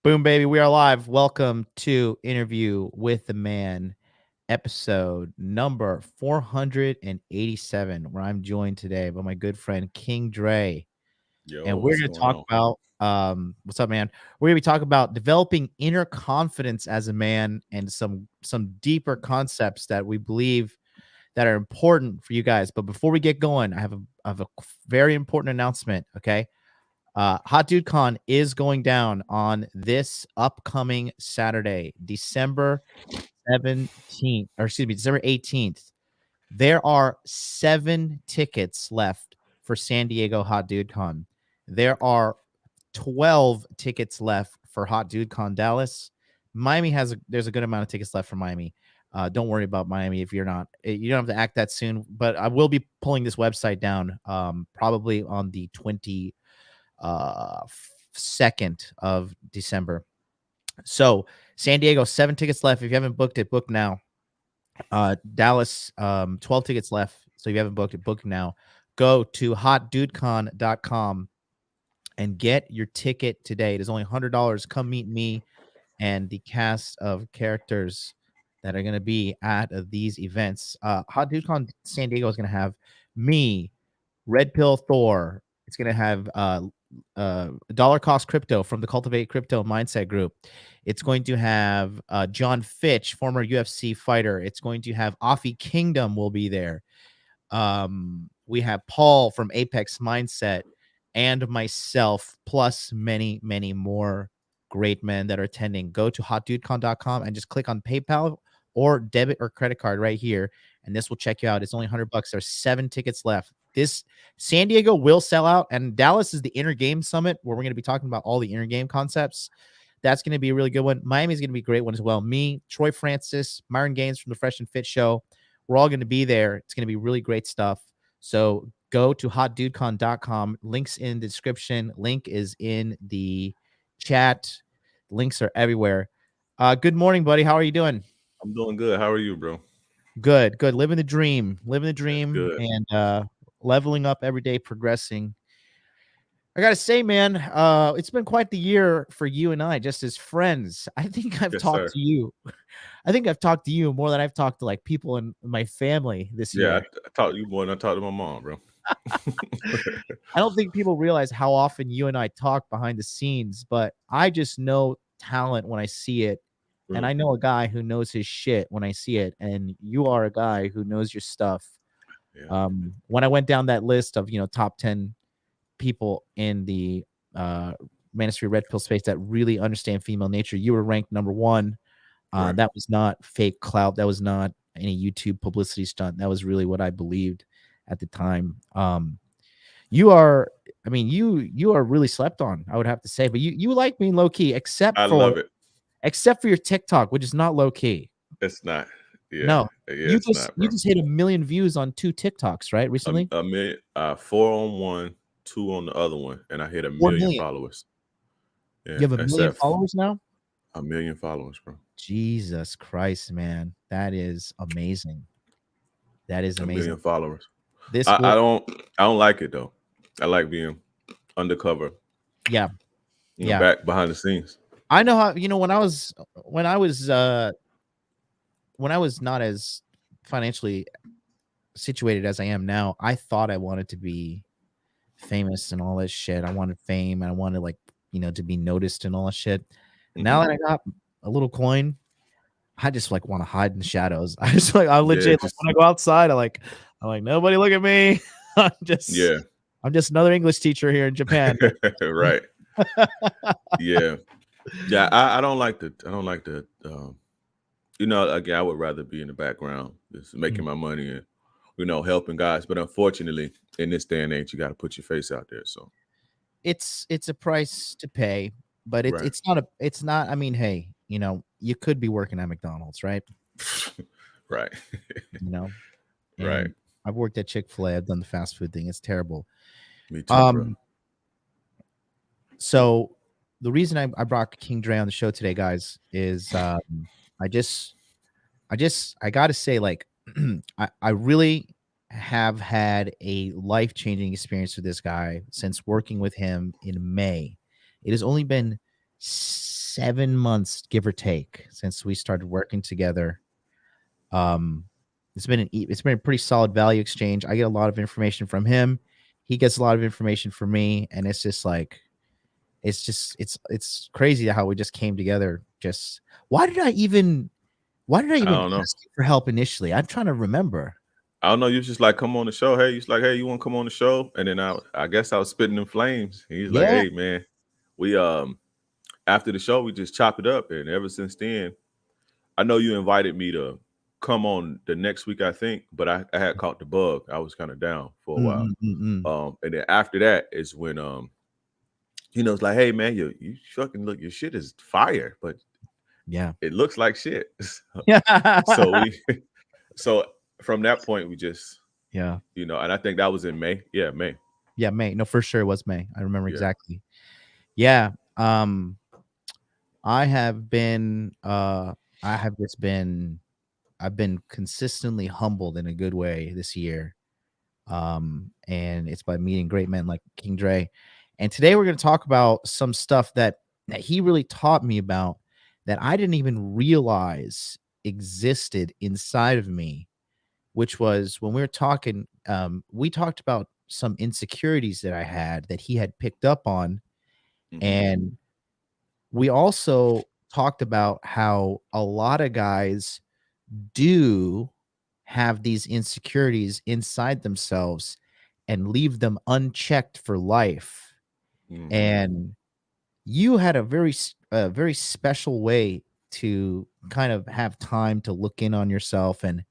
Boom, baby. We are live. Welcome to Interview with the Man, episode number 487, where I'm joined today by my good friend King Dre. Yo, And we're what's going to going talk on? about, what's up, man? We're going to be talking about developing inner confidence as a man and some deeper concepts that we believe that are important for you guys. But before we get going, I have a very important announcement, okay? Hot Dude Con is going down on this upcoming Saturday, December 17th, or excuse me, December 18th. There are 7 tickets left for San Diego Hot Dude Con. There are 12 tickets left for Hot Dude Con Dallas. Miami there's a good amount of tickets left for Miami. Don't worry about Miami if you're not. You don't have to act that soon, but I will be pulling this website down probably on the 2nd of December. So San Diego, 7 tickets left. If you haven't booked it, book now. Dallas, 12 tickets left. So if you haven't booked it, book now. Go to hotdudecon.com and get your ticket today. It is only $100. Come meet me and the cast of characters that are going to be at these events. Hot DudeCon San Diego is going to have me, Red Pill Thor. It's going to have Dollar Cost Crypto from the Cultivate Crypto Mindset Group. It's going to have John Fitch, former UFC fighter. It's going to have Afi Kingdom will be there. We have Paul from Apex Mindset and myself, plus many, many more great men that are attending. Go to hotdudecon.com and just click on PayPal or debit or credit card right here, and this will check you out. It's only $100. There's 7 tickets left. This San Diego will sell out, and Dallas is the Inner Game Summit, where we're going to be talking about all the inner game concepts. That's going to be a really good one. Miami is going to be a great one as well. Me, Troy Francis, Myron Gaines from the Fresh and Fit Show. We're all going to be there. It's going to be really great stuff. So go to hotdudecon.com. Links in the description. Link is in the chat. Links are everywhere. Good morning, buddy. How are you doing? I'm doing good. How are you, bro? Good, good. Living the dream. Living the That's dream good. and leveling up every day, progressing. I gotta say, man, it's been quite the year for you and I, just as friends. I think I've Yes, talked sir. to you. I think I've talked to you more than I've talked to like people in my family this Yeah, year. I talked to you more than I talked to my mom, bro. I don't think people realize how often you and I talk behind the scenes, but I just know talent when I see it. And Mm, I know a guy who knows his shit when I see it. And you are a guy who knows your stuff. yeah. When I went down that list of, top 10 people in the Manosphere Red Pill space that really understand female nature, you were ranked number 1. Right. That was not fake clout. That was not any YouTube publicity stunt. That was really what I believed at the time. You are, I mean, you are really slept on, I would have to say. But you like being low key, I love it. except for your TikTok, which is not low key. It's not. Yeah. No, Yeah, it's not, you bro. just hit 1 million views on 2 TikToks, right? Recently, A million, 4 on one, 2 on the other one, and I hit a 4 million. million followers. You Yeah, have a that's million at followers now. 1 million followers, bro. Jesus Christ, man, that is amazing. That is A million amazing. followers. This I will, don't like it though. I like being undercover, yeah, yeah. back behind the scenes. I know how. When I was not as financially situated as I am now, I thought I wanted to be famous and all this shit. I wanted fame and I wanted like, to be noticed and all that shit. Now Hmm. that I got a little coin, I just like want to hide in the shadows. I Yeah, legit like just when I go outside, I'm like, nobody look at me. I'm just yeah. I'm just another English teacher here in Japan. Right. Yeah. Yeah. I don't like the again, I would rather be in the background, just making my money and, helping guys. But unfortunately, in this day and age, you got to put your face out there. So, It's a price to pay, but right. it's not. I mean, hey, you could be working at McDonald's, right? Right. You know, Right. and I've worked at Chick-fil-A. I've done the fast food thing. It's terrible. Me too, bro. Um, so the reason I brought King Dre on the show today, guys, is I just I gotta say, like, I really have had a life-changing experience with this guy since working with him in May. It has only been 7 months, give or take, since we started working together. Um, it's been a pretty solid value exchange. I get a lot of information from him. He gets a lot of information from me, and it's just like it's crazy how we just came together. Just why did I even I don't know. ask you for help initially? I'm trying to remember. I don't know. You was just like, come on the show. Hey, he's like, hey, you want to come on the show? And then I guess I was spitting in flames. He's like, Yeah. hey, man, we after the show we just chopped it up, and ever since then, I know you invited me to come on the next week, I think, but I had caught the bug. I was kind of down for a while. And then after that is when it's like, hey man, you fucking look, your shit is fire, but Yeah. it looks like shit. Yeah. So so from that point we just Yeah. and I think that was in May. Yeah, May. Yeah, May. No, for sure it was May. I remember Yeah. exactly. Yeah. I have been I have just been I've been consistently humbled in a good way this year. And it's by meeting great men like King Dre. And today we're going to talk about some stuff that he really taught me about that I didn't even realize existed inside of me, which was when we were talking, we talked about some insecurities that I had that he had picked up on. And we also talked about how a lot of guys do have these insecurities inside themselves and leave them unchecked for life. And you had a very special way to kind of have time to look in on yourself. And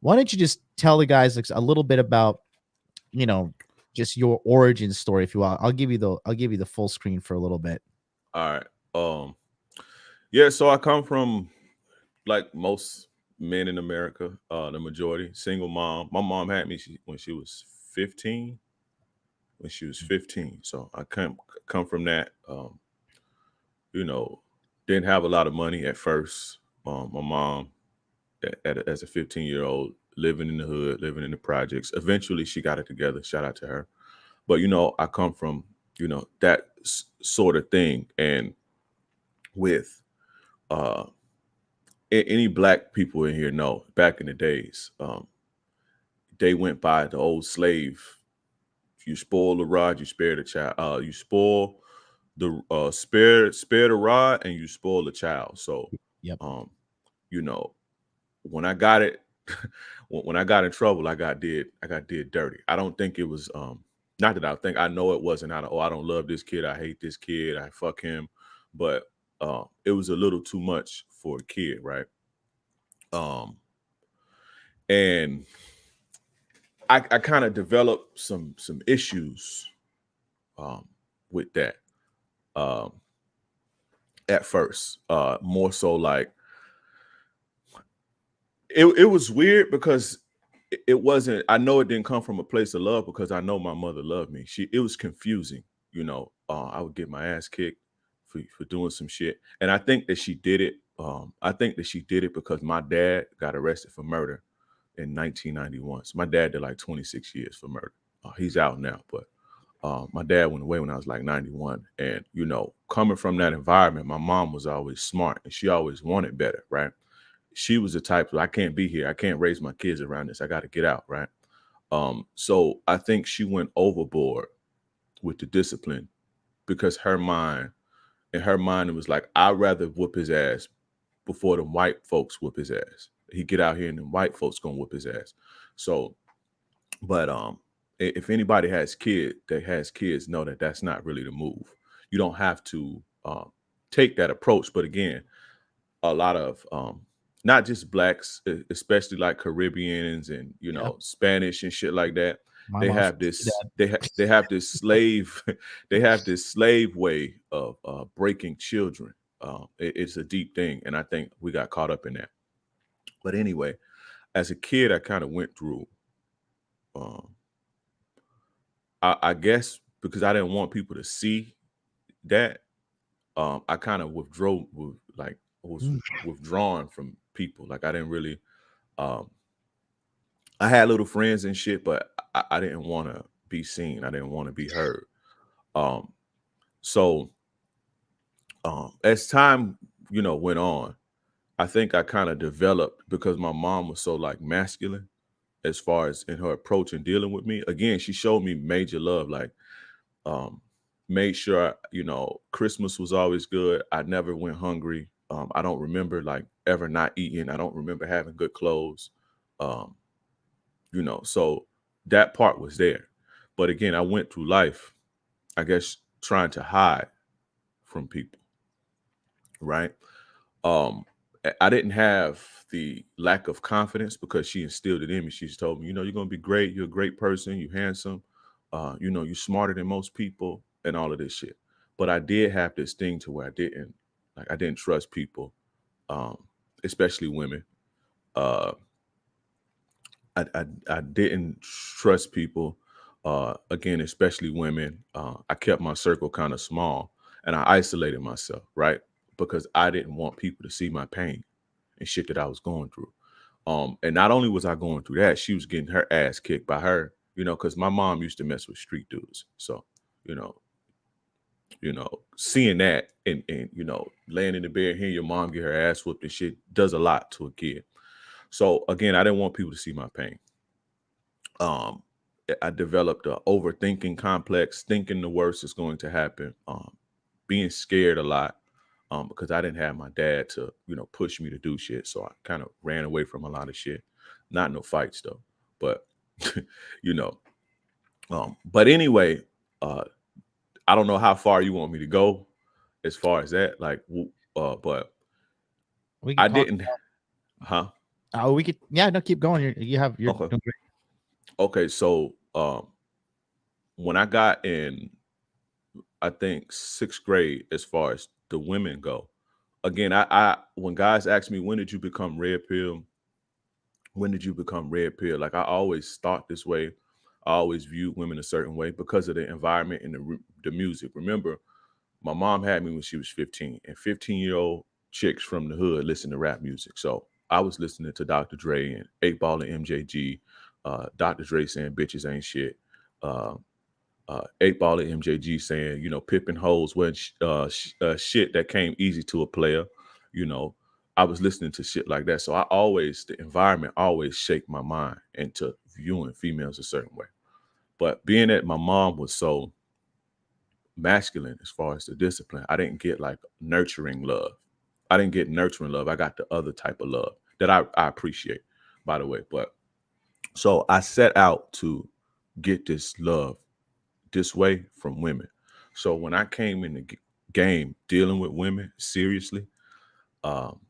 why don't you just tell the guys like a little bit about, you know, just your origin story, if you will. I'll give you the full screen for a little bit. All right. Yeah, so I come from, like most men in America, the majority, single mom. My mom had me when she was 15. When she was 15. So I come from that. You know, didn't have a lot of money at first. My mom, as a 15-year-old, living in the hood, living in the projects. Eventually, she got it together. Shout out to her. But I come from that sort of thing, and with any black people in here know back in the days, they went by the old slave. If you spoil the rod, you spare the child. You spoil the spare the rod, and you spoil the child. So, Yep. you know, when I got it, when I got in trouble, I got did dirty. I don't think it was not that I know it wasn't out of, I don't love this kid, I hate this kid, I fuck him, but it was a little too much for a kid, right? And I kind of developed some issues with that at first. More so like it was weird because it wasn't, I know it didn't come from a place of love because I know my mother loved me. It was confusing, I would get my ass kicked for doing some shit. And I think that she did it. I think that she did it because my dad got arrested for murder in 1991. So my dad did like 26 years for murder. He's out now, but my dad went away when I was like 91. And, coming from that environment, my mom was always smart and she always wanted better, right? She was the type of, I can't be here. I can't raise my kids around this. I got to get out, right? So I think she went overboard with the discipline because in her mind, it was like, I'd rather whoop his ass before the white folks whoop his ass. He get out here and the white folks gonna whoop his ass. So, but if anybody has kids know that that's not really the move. You don't have to take that approach. But again, a lot of not just blacks, especially like Caribbeans and Spanish and shit like that. My They mom have says this. that. They have this slave. They have this slave way of breaking children. It's a deep thing, and I think we got caught up in that. But anyway, as a kid, I kind of went through. I guess because I didn't want people to see that, I kind of was withdrawn from people. Like I didn't really. I had little friends and shit, but I didn't want to be seen. I didn't want to be heard. So As time, went on, I think I kind of developed because my mom was so like masculine as far as in her approach and dealing with me. Again, she showed me major love, like um, made sure Christmas was always good. I never went hungry. I don't remember like ever not eating. I don't remember having good clothes. Um, so that part was there. But again, I went through life, I guess, trying to hide from people, right? um I didn't have the lack of confidence because she instilled it in me. She's told me, you're gonna be great, you're a great person, you're handsome, you're smarter than most people and all of this shit. But I did have this thing to where I didn't trust people, um, especially women. Uh I didn't trust people, again, especially women. I kept my circle kind of small and I isolated myself, right? Because I didn't want people to see my pain and shit that I was going through. And not only was I going through that, she was getting her ass kicked by her, because my mom used to mess with street dudes. So, you know, seeing that and laying in the bed, hearing your mom get her ass whooped and shit does a lot to a kid. So again, I didn't want people to see my pain. Um, I developed a overthinking complex, thinking the worst is going to happen, being scared a lot, because I didn't have my dad to, push me to do shit. So I kind of ran away from a lot of shit. Not no fights though, but you know. But anyway, uh, I don't know how far you want me to go as far as that. Like, but We I could talk. didn't, huh? Oh, we could. Yeah, no, keep going. You're Okay, doing great. okay. So, when I got in, I think sixth grade, as far as the women go, again, I when guys ask me when did you become red pill, when did you become red pill? Like I always thought this way. I always viewed women a certain way because of the environment and the music. Remember, my mom had me when she was 15, and 15-year-old chicks from the hood listen to rap music. So I was listening to Dr. Dre and 8 Ball and MJG, Dr. Dre saying bitches ain't shit. Uh, 8 Ball and MJG saying, pipping hoes wasn't shit that came easy to a player. You know, I was listening to shit like that. So the environment always shaped my mind into viewing females a certain way. But being that my mom was so masculine as far as the discipline, I didn't get like nurturing love. I didn't get nurturing love. I got the other type of love that I appreciate, by the way. But so I set out to get this love this way from women. So when I came in the game dealing with women seriously, um,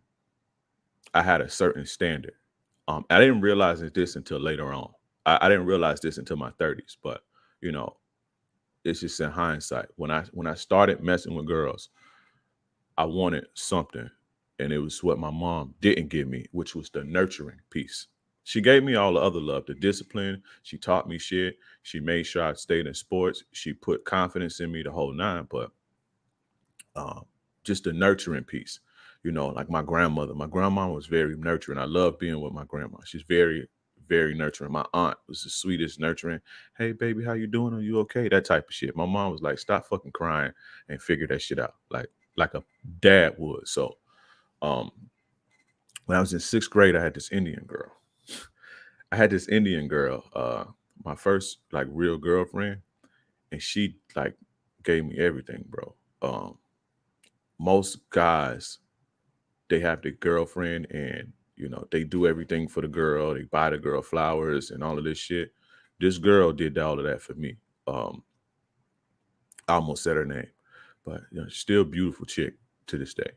I had a certain standard. I didn't realize this until later on. I didn't realize this until my 30s, but you know, it's just in hindsight. When I started messing with girls, I wanted something, and it was what my mom didn't give me, which was the nurturing piece. She gave me all the other love, the discipline. She taught me shit. She made sure I stayed in sports. She put confidence in me the whole nine. But um, just the nurturing piece, like my grandmother. My grandma was very nurturing. I love being with my grandma. She's very, very nurturing. My aunt was the sweetest, nurturing. Hey, baby, how you doing? Are you okay? That type of shit. My mom was like, stop fucking crying and figure that shit out, like a dad would. So, um, when I was in sixth grade, I had this Indian girl. I had this Indian girl, my first like real girlfriend, and she like gave me everything, bro. Most guys, they have the girlfriend and they do everything for the girl. They buy the girl flowers and all of this shit. This girl did all of that for me. Um, I almost said her name, but still beautiful chick to this day.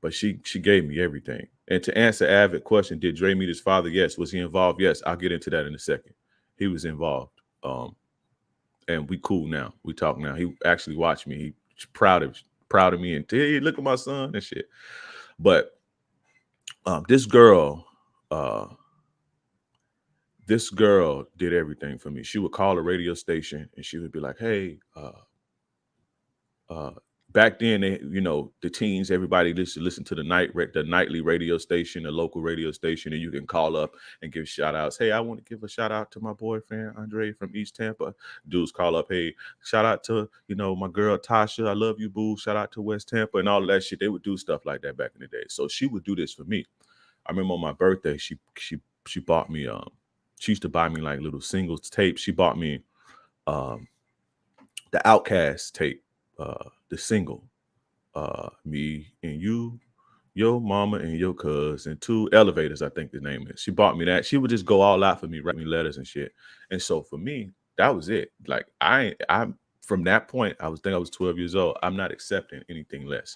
But she gave me everything. And to answer Avid question, did Dre meet his father? Yes. Was he involved? Yes. I'll get into that in a second. He was involved. And we cool now. We talk now. He actually watched me. He's proud of me and hey, look at my son and shit. But this girl, uh, did everything for me. She would call a radio station and she would be like, "Hey, back then, the teens, everybody used to listen to the nightly radio station, the local radio station, and you can call up and give shout outs. Hey, I want to give a shout out to my boyfriend Andre from East Tampa. Dudes call up, hey, shout out to my girl Tasha, I love you, boo. Shout out to West Tampa and all of that shit. They would do stuff like that back in the day. So she would do this for me. I remember on my birthday, she bought me she used to buy me like little singles tapes. She bought me um the Outcast tape, the single, me and you, your mama and your cousin, two elevators, I think the name is. She bought me that. She would just go all out for me, write me letters and shit. And so for me, that was it. Like I from that point, I was 12 years old. I'm not accepting anything less,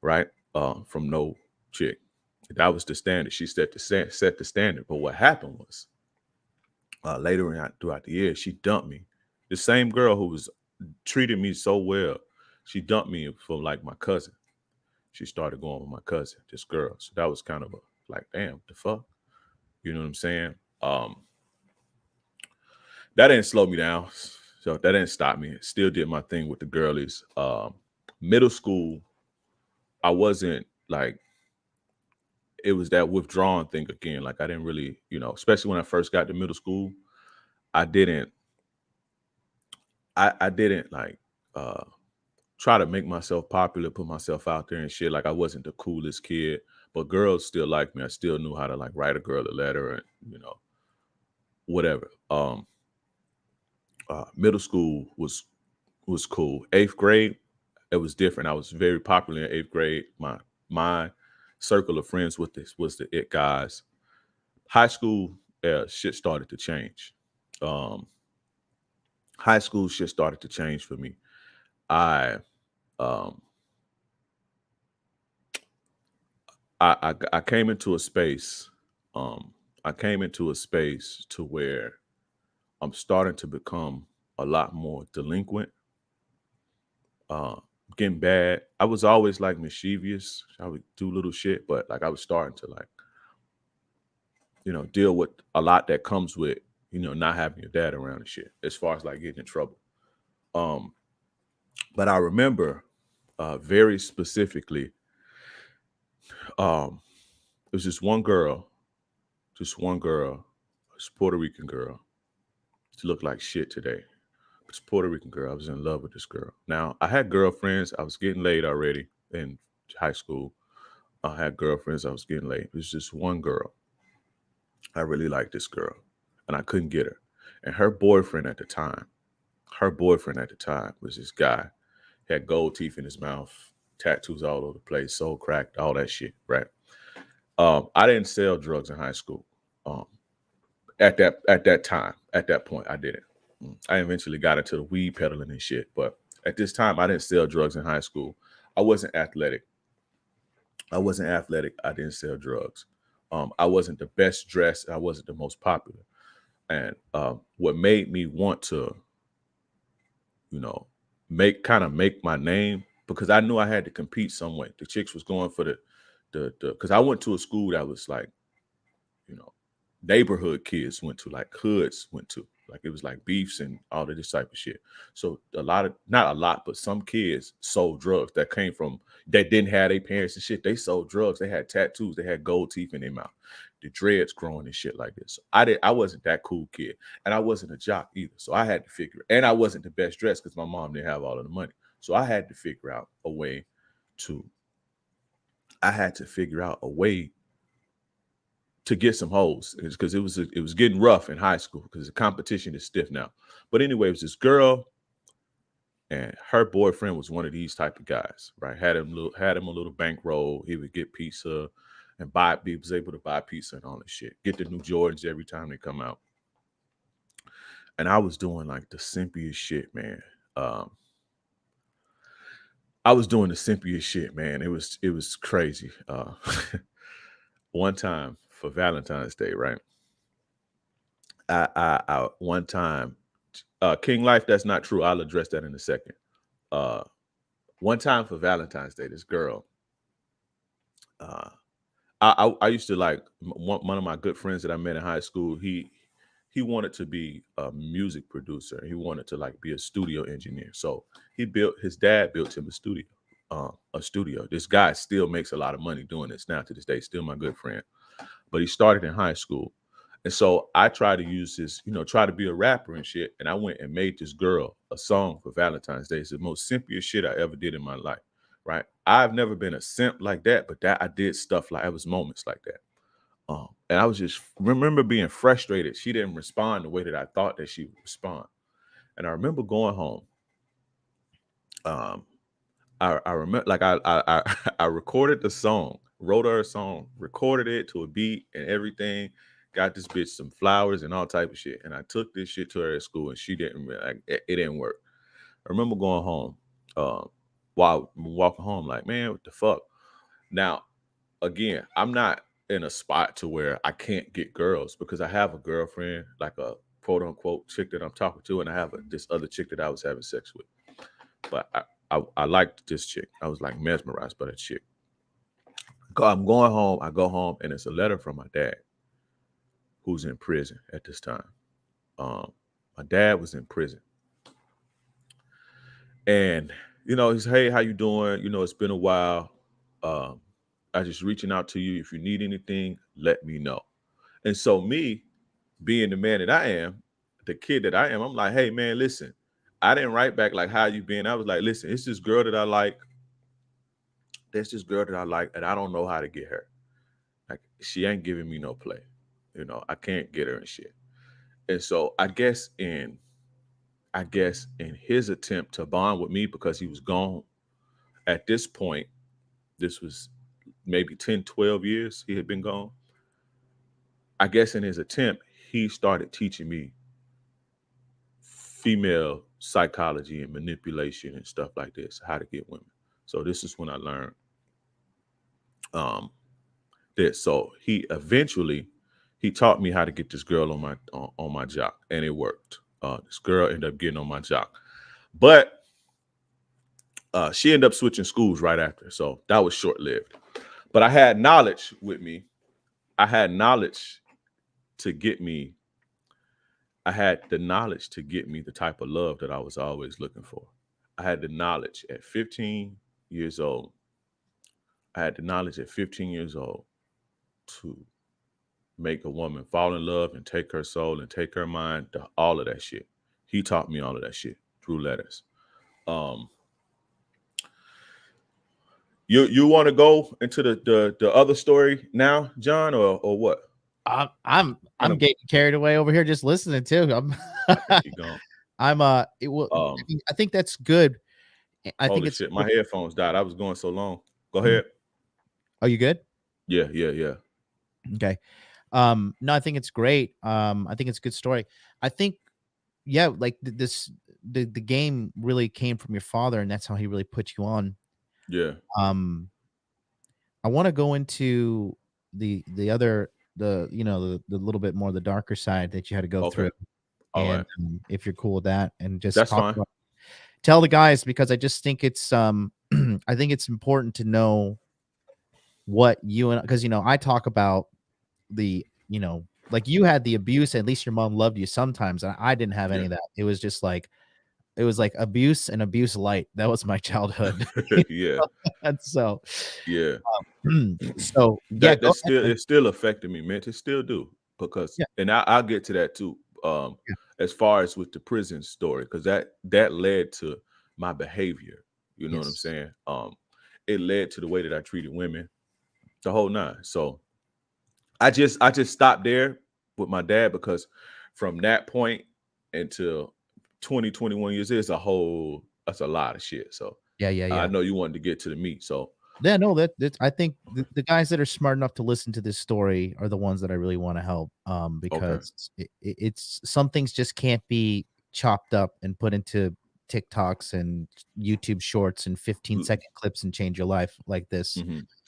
right? From no chick. That was the standard. She set the standard. But what happened was later throughout the year, she dumped me. The same girl who was treated me so well, she dumped me for like my cousin. She started going with my cousin, this girl. So that was kind of like, damn, the fuck, you know what I'm saying? That didn't slow me down, so that didn't stop me. Still did my thing with the girlies. Middle school, I wasn't like, it was that withdrawn thing again. Like I didn't really, especially when I first got to middle school, I didn't like try to make myself popular, put myself out there and shit. Like I wasn't the coolest kid, but girls still liked me. I still knew how to like write a girl a letter and whatever. Middle school was cool. 8th grade, it was different. I was very popular in 8th grade. My circle of friends with this was the it guys. High school, shit started to change. High school shit started to change for me. I came into a space. I came into a space to where I'm starting to become a lot more delinquent, getting bad. I was always like mischievous. I would do little shit, but like I was starting to like, deal with a lot that comes with, not having your dad around and shit, as far as like getting in trouble. But I remember very specifically, it was just one girl, this Puerto Rican girl. She looked like shit today. This Puerto Rican girl. I was in love with this girl. Now, I had girlfriends. I was getting laid already in high school. I had girlfriends. I was getting laid. It was just one girl. I really liked this girl, and I couldn't get her. And her boyfriend at the time was this guy. He had gold teeth in his mouth, tattoos all over the place, soul cracked, all that shit, right? I didn't sell drugs in high school. At that point, I didn't. I eventually got into the weed peddling and shit, but at this time, I didn't sell drugs in high school. I wasn't athletic. I didn't sell drugs. I wasn't the best dressed. I wasn't the most popular. And what made me want to, make my name, because I knew I had to compete some way. The chicks was going for the because I went to a school that was like, neighborhood kids went to, like hoods went to, like it was like beefs and all of this type of shit. So not a lot, but some kids sold drugs that didn't have their parents and shit. They sold drugs. They had tattoos. They had gold teeth in their mouth, the dreads growing and shit like this. So I wasn't that cool kid, and I wasn't a jock either. So I had to figure, and I wasn't the best dressed because my mom didn't have all of the money. So I had to figure out a way to. I had to figure out a way to get some hoes, because it was getting rough in high school because the competition is stiff now. But anyway, it was this girl, and her boyfriend was one of these type of guys, right? Had him a little bankroll. He would get pizza and he was able to buy pizza and all this shit. Get the new Jordans every time they come out. And I was doing like the simpiest shit, man. I was doing the simpiest shit, man. It was crazy. One time for Valentine's Day, right? I one time, King Life, that's not true. I'll address that in a second. One time for Valentine's Day, this girl, I used to like one of my good friends that I met in high school. he wanted to be a music producer. He wanted to like be a studio engineer. So his dad built him a studio. This guy still makes a lot of money doing this now to this day. Still my good friend, but he started in high school. And so I tried to use this, try to be a rapper and shit. And I went and made this girl a song for Valentine's Day. It's the most simplest shit I ever did in my life. Right. I've never been a simp like that, but that I did stuff like, it was moments like that. And I was just remember being frustrated. She didn't respond the way that I thought that she would respond. And I remember going home. I remember like I I recorded the song, wrote her a song, recorded it to a beat and everything. Got this bitch some flowers and all type of shit. And I took this shit to her at school, and she didn't like it didn't work. I remember going home, while walking home, like, man, what the fuck? Now, again, I'm not in a spot to where I can't get girls because I have a girlfriend, like a quote unquote chick that I'm talking to, and I have this other chick that I was having sex with. But I liked this chick. I was like mesmerized by that chick. I'm going home. I go home, and it's a letter from my dad, who's in prison at this time. My dad was in prison, and he's, hey, how you doing? It's been a while. I just reaching out to you. If you need anything, let me know. And so me, being the man that I am, the kid that I am, I'm like, hey man, listen, I didn't write back like, how you been? I was like, listen, it's this girl that I like. There's this girl that I like, and I don't know how to get her. Like, she ain't giving me no play. I can't get her and shit. And so I guess in his attempt to bond with me, because he was gone at this point, this was maybe 10, 12 years he had been gone. I guess in his attempt, he started teaching me female psychology and manipulation and stuff like this, how to get women. So this is when I learned this. So he taught me how to get this girl on my jock, and it worked. This girl ended up getting on my jock, but she ended up switching schools right after, so that was short lived. But I had knowledge with me. I had knowledge to get me. I had the knowledge to get me the type of love that I was always looking for. I had the knowledge at 15 years old. I had the knowledge at 15 years old to make a woman fall in love and take her soul and take her mind, all of that shit. He taught me all of that shit through letters. You want to go into the other story now, John, or what? I'm getting carried away over here just listening too. Keep going. It will. I think that's good. I think it's shit. My headphones died. I was going so long. Go ahead. Are you good? Yeah. Okay. No, I think it's great. I think it's a good story. I think, yeah, like the game really came from your father, and that's how he really put you on. Yeah. I want to go into the little bit more the darker side that you had to go through. All and right. If you're cool with that, and just that's fine. Tell the guys, because I just think it's I think it's important to know what because I talk about the like you had the abuse, at least your mom loved you sometimes, and I didn't have any of that. It was just like abuse and abuse light. That was my childhood. Yeah. And so yeah. So yeah, it still affected me, man. It still do, because and I'll get to that too. As far as with the prison story, because that led to my behavior. You know what I'm saying? It led to the way that I treated women, the whole nine. So I just stopped there with my dad, because from that point until 20-21 years, that's a lot of shit. So I know you wanted to get to the meat. So yeah, no, that I think the guys that are smart enough to listen to this story are the ones that I really want to help. Because it's some things just can't be chopped up and put into TikToks and YouTube shorts and 15-second clips and change your life like this.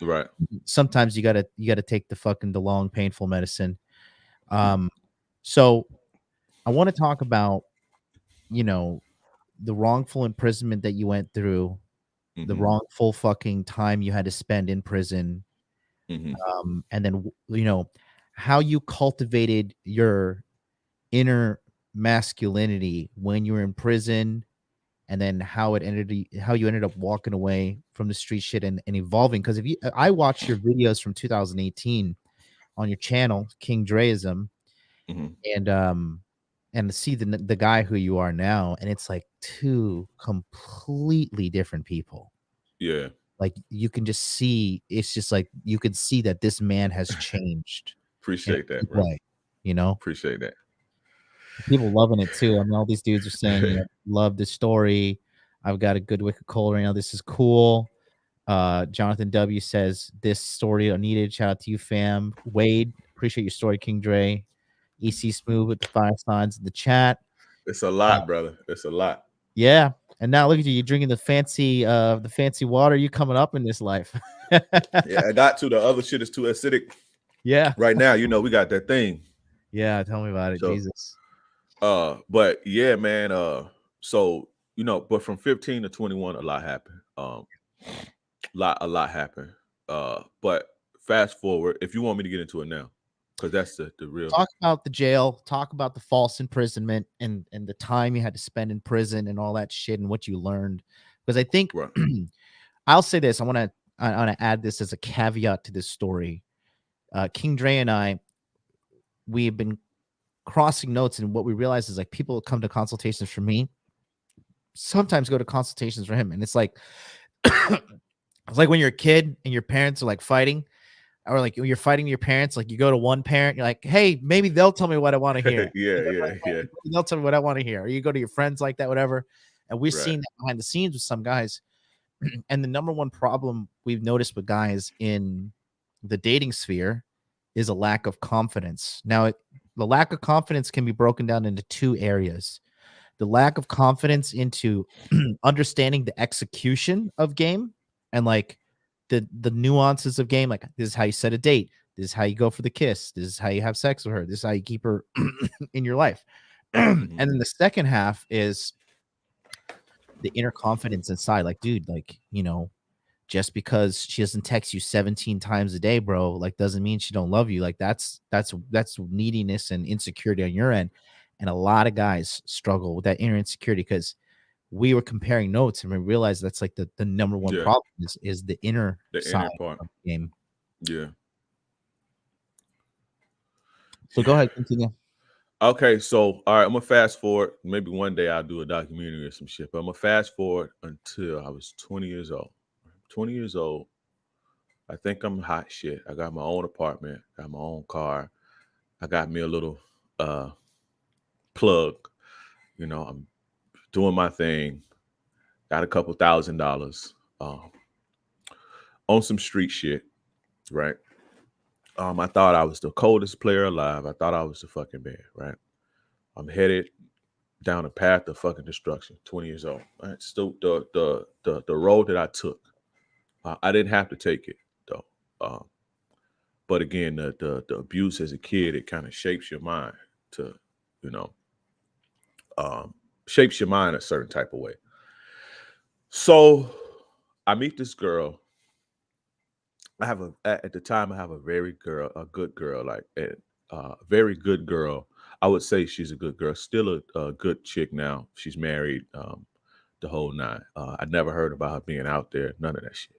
Right. Sometimes you gotta take the long, painful medicine. So I want to talk about, the wrongful imprisonment that you went through, the wrongful fucking time you had to spend in prison. And then, how you cultivated your inner masculinity when you were in prison, and then how you ended up walking away from the street shit and evolving. Because if you, I watched your videos from 2018 on your channel, King Dreism, Mhm. and to see the guy who you are now, and it's like two completely different people. Yeah. Like you can just see, it's just like you can see that this man has changed in a Appreciate that, good bro. way, you know? Appreciate that. People loving it too. I mean, all these dudes are saying, love this story. I've got a good wicked cold right now. This is cool. Jonathan W says this story needed. Shout out to you, fam. Wade, appreciate your story, King Dre. EC Smooth with the 5 signs in the chat. It's a lot, brother. It's a lot. Yeah. And now look at you. You're drinking the fancy water. You coming up in this life. Yeah, I got to. The other shit is too acidic. Yeah. Right now, we got that thing. Yeah. Tell me about it. So, Jesus. but yeah, man. So but from 15 to 21, a lot happened. A lot happened. But fast forward, if you want me to get into it now, because that's the real. Talk about the jail. Talk about the false imprisonment and the time you had to spend in prison and all that shit and what you learned. Because I think Right. I'll say this. I want to add this as a caveat to this story. King Dre and I, we have been crossing notes, and what we realize is like people come to consultations for me, sometimes go to consultations for him, and it's like it's like when you're a kid and your parents are like fighting, or like when you're fighting your parents, like you go to one parent, you're like, hey, maybe they'll tell me what I want to hear. Yeah. They'll tell me what I want to hear. Or you go to your friends like that, whatever. And we've Right. seen that behind the scenes with some guys. And the number one problem we've noticed with guys in the dating sphere is a lack of confidence. Now, the lack of confidence can be broken down into two areas. The lack of confidence into understanding the execution of game and like the nuances of game. Like this is how you set a date. This is how you go for the kiss. This is how you have sex with her. This is how you keep her in your life. And then the second half is the inner confidence inside. Like, dude, like, just because she doesn't text you 17 times a day, bro, like doesn't mean she don't love you. Like that's neediness and insecurity on your end. And a lot of guys struggle with that inner insecurity because we were comparing notes and we realized that's like the number one problem is the inner side part of the game. Yeah. So go ahead, continue. Okay, so all right, I'm gonna fast forward. Maybe one day I'll do a documentary or some shit, but I'm gonna fast forward until I was 20 years old. 20 years old. I think I'm hot shit. I got my own apartment, got my own car. I got me a little plug. I'm doing my thing. Got a couple $1,000 on some street shit, right? I thought I was the coldest player alive. I thought I was the fucking man, right? I'm headed down a path of fucking destruction. 20 years old. Right? So the road that I took, I didn't have to take it though. But again, the abuse as a kid, it kind of shapes your mind to, shapes your mind a certain type of way. So I meet this girl. At the time I have a good girl, like a very good girl. I would say she's a good girl, still a good chick now. She's married, the whole nine. I never heard about her being out there, none of that shit.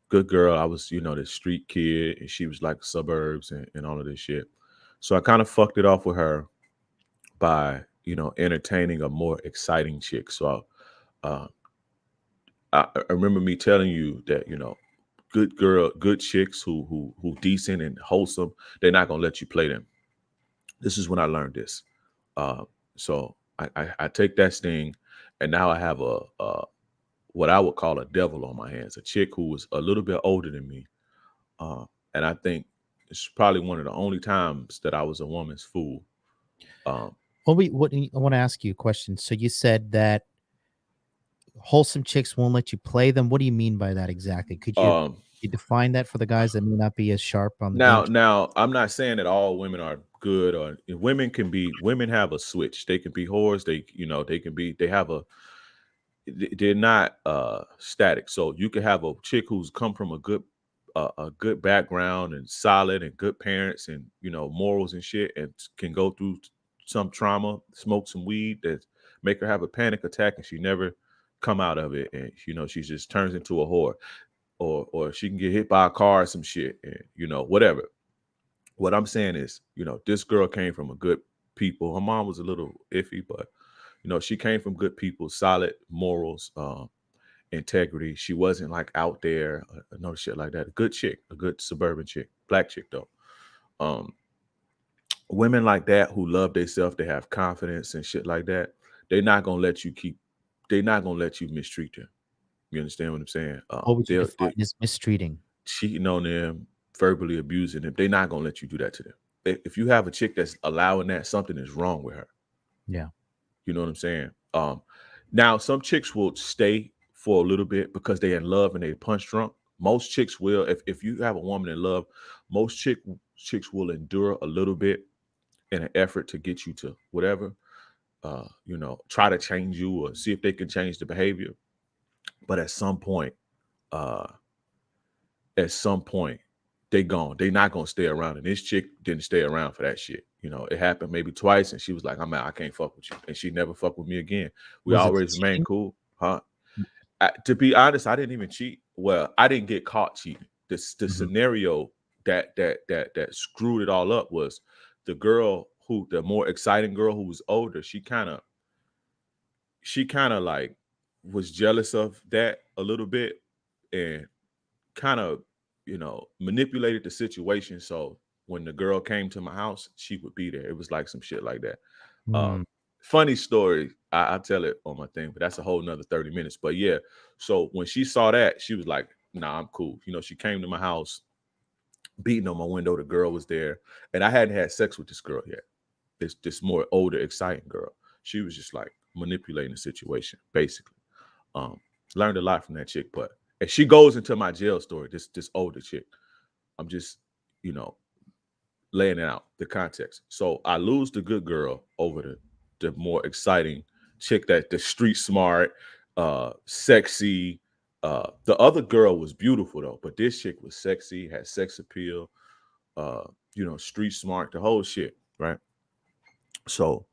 Good girl. I was, this street kid, and she was like suburbs and all of this shit. So I kind of fucked it off with her by, entertaining a more exciting chick. So I remember me telling you that, good chicks who decent and wholesome, they're not gonna let you play them. This is when I learned this. So I take that sting, and now I have a what I would call a devil on my hands, a chick who was a little bit older than me, and I think it's probably one of the only times that I was a woman's fool. I want to ask you a question. So you said that wholesome chicks won't let you play them. What do you mean by that exactly? Could you define that for the guys that may not be as sharp on the game? Now, I'm not saying that all women are good, or women have a switch. They can be whores. They're not static. So you could have a chick who's come from a good background and solid and good parents and morals and shit, and can go through some trauma, smoked some weed that make her have a panic attack, and she never come out of it, and she just turns into a whore, or she can get hit by a car or some shit, and whatever. What I'm saying is, this girl came from a good people. Her mom was a little iffy, but she came from good people, solid morals, integrity. She wasn't like out there, no shit like that. A good chick, a good suburban chick, black chick though. Um, Women like that who love themselves, they have confidence and shit like that. They're not gonna let you keep. They're not gonna let you mistreat them. You understand what I'm saying? What would you They're define as mistreating? cheating on them, verbally abusing them. They're not gonna let you do that to them. If you have a chick that's allowing that, something is wrong with her. Yeah. You know what I'm saying? Now some chicks will stay for a little bit because they're in love and they punch drunk. Most chicks will. If you have a woman in love, most chicks will endure a little bit in an effort to get you to whatever. Try to change you or see if they can change the behavior. But uh, at some point, they gone. They not gonna stay around. And this chick didn't stay around for that shit. It happened maybe twice, and she was like, "I'm out. I can't fuck with you," and she never fucked with me again. We Was it always remained cheating? cool, huh? To be honest, I didn't even cheat. Well, I didn't get caught cheating. The Mhm. scenario that screwed it all up was the more exciting girl who was older. She kind of like was jealous of that a little bit, and kind of manipulated the situation. So when the girl came to my house, she would be there. It was like some shit like that. Mm. um Funny story, I tell it on my thing, but that's a whole nother 30 minutes. But yeah, so when she saw that, she was like, nah, I'm cool. She came to my house, beating on my window. The girl was there, and I hadn't had sex with this girl yet. This more older, exciting girl. She was just like manipulating the situation, basically. um Learned a lot from that chick. But if she goes into my jail story, this older chick, I'm just you know laying it out, the context. So I lose the good girl over the more exciting chick, that the street smart, sexy. The other girl was beautiful though, but this chick was sexy, had sex appeal, uh, street smart, the whole shit, right? So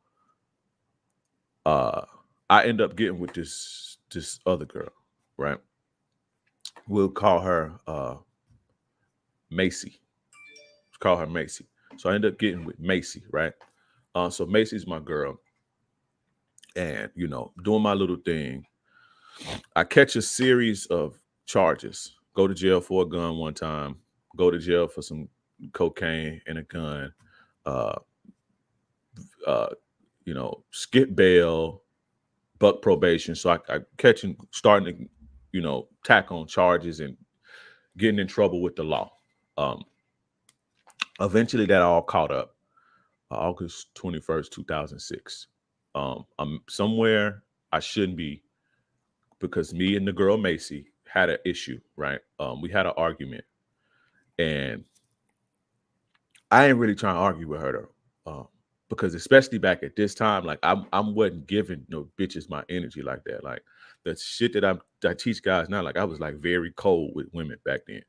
uh I end up getting with this other girl, right? We'll call her Macy. Let's call her Macy. So I end up getting with Macy, right? So Macy's my girl, and doing my little thing. I catch a series of charges. Go to jail for a gun one time. Go to jail for some cocaine and a gun. Uh, uh, skip bail, buck probation. So I catching, starting to, tack on charges and getting in trouble with the law. Um, Eventually, that all caught up. August 21st, 2006. I'm somewhere I shouldn't be, because me and the girl Macy had an issue, right? We had an argument, and I ain't really trying to argue with her though, because especially back at this time, like I'm wasn't giving no bitches my energy like that. Like the shit that I teach guys now, like I was like very cold with women back then,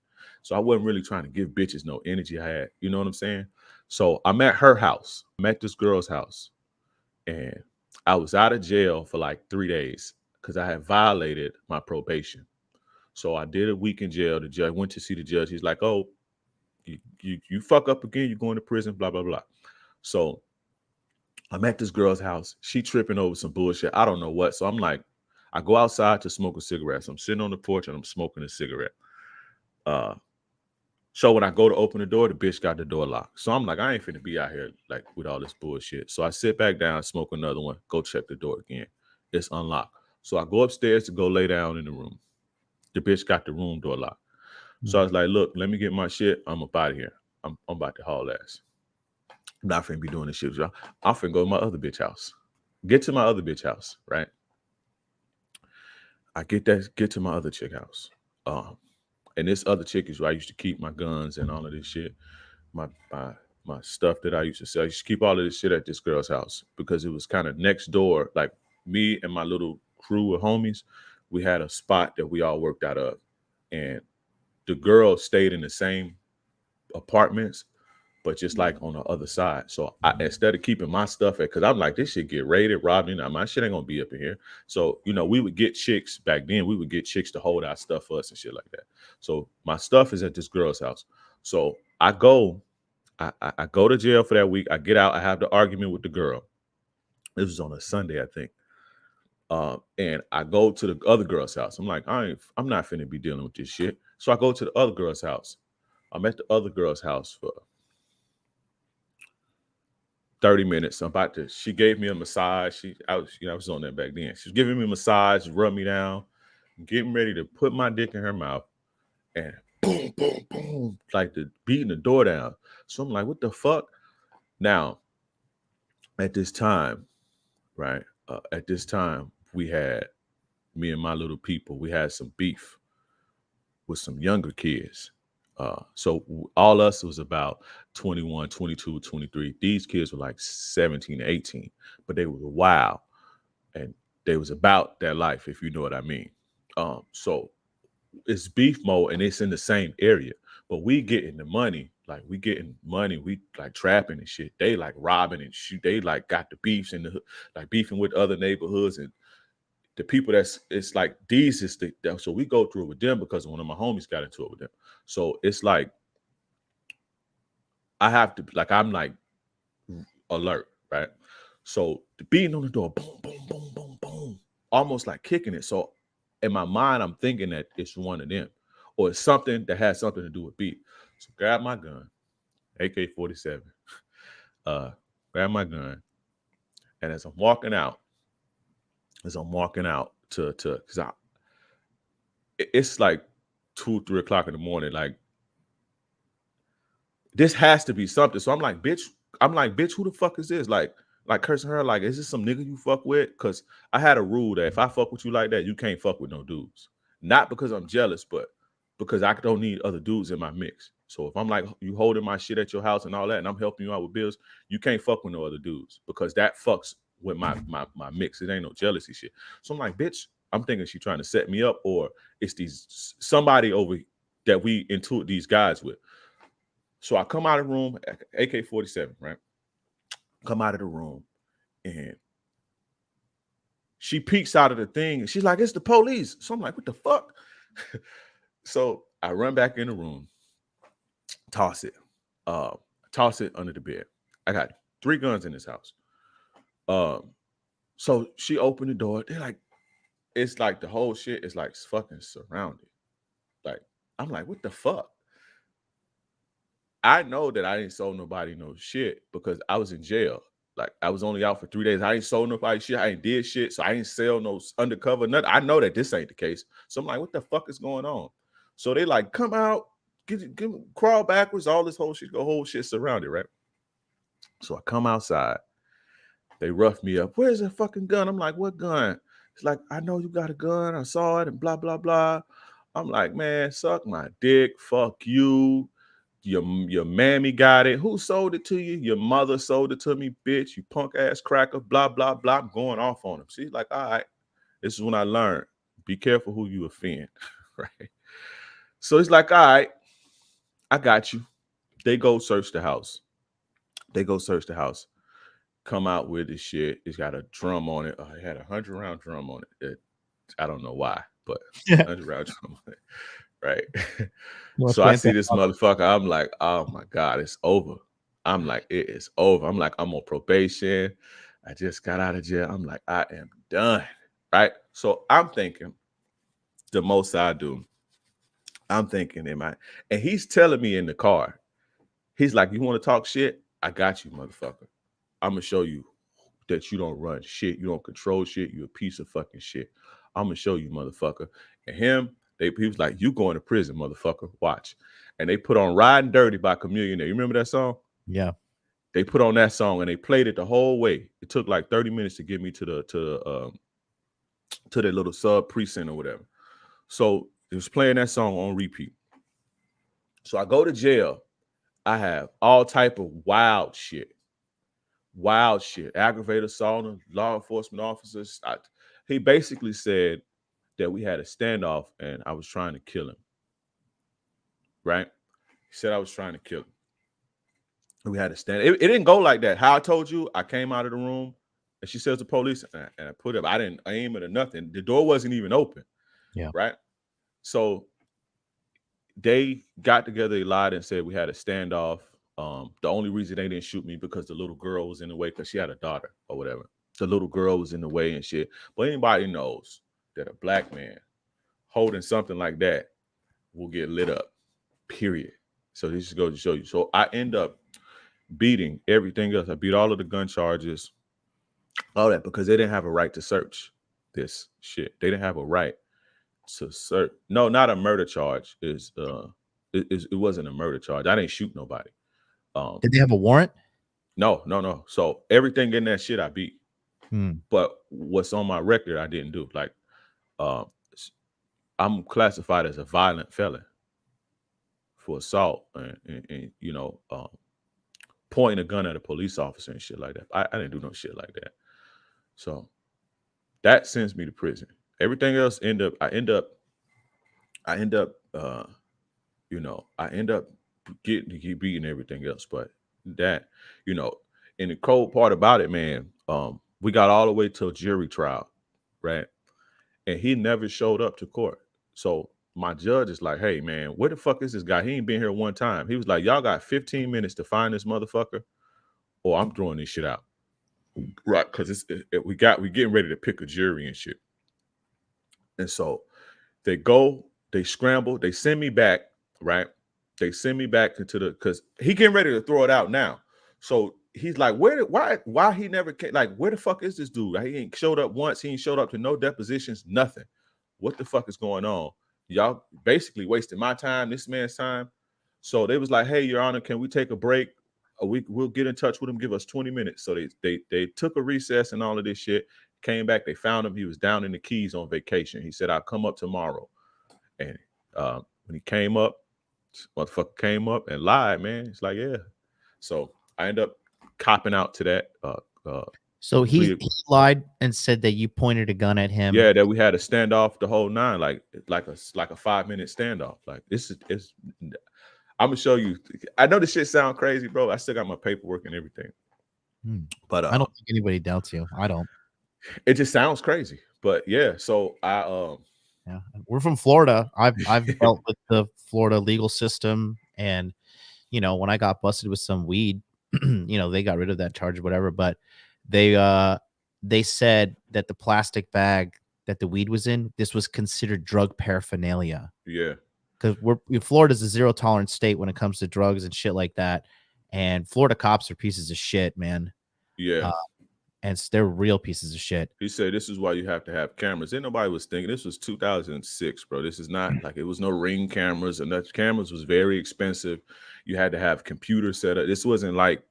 so I wasn't really trying to give bitches no energy I had. You know what I'm saying? So I'm at her house. I'm at this girl's house, and I was out of jail for like 3 days because I had violated my probation. So I did a week in jail. The judge went to see the judge. He's like, "Oh, you fuck up again, you're going to prison." Blah blah blah. So I'm at this girl's house. She tripping over some bullshit. I don't know what. So I'm like, I go outside to smoke a cigarette. So I'm sitting on the porch and I'm smoking a cigarette. Uh, so when I go to open the door, the bitch got the door locked. So I'm like, I ain't finna be out here like with all this bullshit. So I sit back down, smoke another one, go check the door again. It's unlocked. So I go upstairs to go lay down in the room. The bitch got the room door locked. So I Mm. was like, look, let me get my shit. I'm up out of here. I'm about to haul ass. I'm not finna be doing this shit with y'all. I'm finna go to my other bitch house. Get to my other bitch house, right? I get to my other chick house. Um, and this other chick is where I used to keep my guns and all of this shit. My my my stuff that I used to sell. I used to keep all of this shit at this girl's house because it was kind of next door. Like me and my little crew of homies, we had a spot that we all worked out of. And the girl stayed in the same apartments, but just like on the other side. So instead of keeping my stuff at, because I'm like, this shit get raided, robbed, my shit ain't gonna be up in here. So we would get chicks back then. We would get chicks to hold our stuff for us and shit like that. So my stuff is at this girl's house. So I go to jail for that week. I get out. I have the argument with the girl. It was on a Sunday, I think. And I go to the other girl's house. I'm like, I'm not finna be dealing with this shit. So I go to the other girl's house. I'm at the other girl's house for 30 minutes. She gave me a massage. I was on that back then. She was giving me a massage, rub me down, getting ready to put my dick in her mouth, and boom, boom, boom, like beating the door down. So I'm like, what the fuck? Now, at this time, right? At this time, we had me and my little people. We had some beef with some younger kids. So all us was about 21, 22, 23. These kids were like 17, 18, but they were wild and they was about that life, if you know what I mean. So it's beef mode and it's in the same area, but we getting the money. Like we getting money, we like trapping and shit. They like robbing and shoot. They like got the beefs in the like beefing with other neighborhoods and the people it's like these is so we go through it with them because one of my homies got into it with them. So it's like I have to like I'm like alert, right? So the beating on the door, boom, boom, boom, boom, boom, almost like kicking it. So in my mind, I'm thinking that it's one of them, or it's something that has something to do with beat. So grab my gun, AK-47, grab my gun, and as I'm walking out to because it's like 2, 3 o'clock in the morning. Like this has to be something. So I'm like, bitch, who the fuck is this? Like cursing her, like, is this some nigga you fuck with? Cause I had a rule that if I fuck with you like that, you can't fuck with no dudes. Not because I'm jealous, but because I don't need other dudes in my mix. So if I'm like, you holding my shit at your house and all that, and I'm helping you out with bills, you can't fuck with no other dudes because that fucks with my mix. It ain't no jealousy shit. So I'm like, bitch, I'm thinking she trying to set me up, or it's somebody over that we into these guys with. So I come out of the room, AK-47, right? Come out of the room, and she peeks out of the thing, and she's like, it's the police. So I'm like, what the fuck? So I run back in the room, toss it under the bed. I got 3 guns in this house. So she opened the door. They're like, it's like the whole shit is like fucking surrounded. Like, I'm like, what the fuck? I know that I didn't sold nobody no shit because I was in jail. Like I was only out for 3 days. I ain't sold nobody shit. I ain't did shit. So I ain't sell no undercover. Nothing. I know that this ain't the case. So I'm like, what the fuck is going on? So they like, come out, crawl backwards, all this whole shit surrounded, right? So I come outside. They rough me up. Where's the fucking gun? I'm like, what gun? It's like, I know you got a gun. I saw it and blah, blah, blah. I'm like, man, suck my dick. Fuck you. Your mammy got it. Who sold it to you? Your mother sold it to me, bitch. You punk ass cracker. Blah, blah, blah. I'm going off on him. She's like, all right. This is when I learned. Be careful who you offend. Right. So it's like, all right, I got you. They go search the house. Come out with this shit. It's got a drum on it. It had a 100-round drum on it. I don't know why, but 100-round drum on it. Right. So I see this motherfucker. I'm like, oh my God, it's over. I'm like, it is over. I'm like, I'm on probation. I just got out of jail. I'm like, I am done. Right. So I'm thinking the most I do. I'm thinking and he's telling me in the car, he's like, you want to talk shit? I got you, motherfucker. I'm going to show you that you don't run shit. You don't control shit. You a piece of fucking shit. I'm going to show you, motherfucker. And he was like, you going to prison, motherfucker. Watch. And they put on Riding Dirty by Chameleon. You remember that song? Yeah. They put on that song and they played it the whole way. It took like 30 minutes to get me to the little sub precinct or whatever. So it was playing that song on repeat. So I go to jail. I have all type of wild shit, aggravated assault, law enforcement officers. He basically said that we had a standoff and I was trying to kill him. Right? He said I was trying to kill him. We had to stand. It didn't go like that. How I told you, I came out of the room and she says the police, and I put up. I didn't aim it or nothing. The door wasn't even open. Yeah. Right. So they got together, they lied and said we had a standoff. The only reason they didn't shoot me because the little girl was in the way because she had a daughter or whatever. The little girl was in the way and shit. But anybody knows that a black man holding something like that will get lit up. Period. So this just goes to show you. So I end up beating everything else. I beat all of the gun charges, all that, because they didn't have a right to search this shit. They didn't have a right to search. No, not a murder charge. It wasn't a murder charge. I didn't shoot nobody. Did they have a warrant? No. So everything in that shit I beat. Hmm. But what's on my record I didn't do. Like I'm classified as a violent felon for assault and you know, pointing a gun at a police officer and shit like that. I didn't do no shit like that. So that sends me to prison. Everything else I end up you know, I end up keep beating everything else. But that, you know, and the cold part about it, man, we got all the way till jury trial, right? And he never showed up to court. So my judge is like, hey man, where the fuck is this guy? He ain't been here one time. He was like, y'all got 15 minutes to find this motherfucker, or I'm throwing this shit out. Right, because we getting ready to pick a jury and shit. And so they scramble, they send me back, right? They send me back into because he getting ready to throw it out now. So he's like, why he never came? Like, where the fuck is this dude? Like, he ain't showed up once. He ain't showed up to no depositions, nothing. What the fuck is going on? Y'all basically wasting my time, this man's time. So they was like, hey, Your Honor, can we take a break? We'll get in touch with him. Give us 20 minutes. So they took a recess and all of this shit. Came back. They found him. He was down in the Keys on vacation. He said, I'll come up tomorrow. And when he came up, motherfucker came up and lied, man. It's like, yeah. So I end up copping out to that. So he lied and said that you pointed a gun at him. Yeah, that we had a standoff the whole nine, like a 5-minute standoff. Like it's I'm gonna show you. I know this shit sound crazy, bro. I still got my paperwork and everything. But I don't think anybody doubts you. I don't. It just sounds crazy. But yeah, so yeah, we're from Florida. I've dealt with the Florida legal system, and you know, when I got busted with some weed, you know, they got rid of that charge or whatever, but they said that the plastic bag that the weed was in, this was considered drug paraphernalia. Yeah. Because Florida's a zero tolerance state when it comes to drugs and shit like that. And Florida cops are pieces of shit, man. Yeah. And they're real pieces of shit. He said this is why you have to have cameras. Ain't nobody was thinking this was 2006, bro. This is not like it was no Ring cameras, and that cameras was very expensive. You had to have computer set up. This wasn't like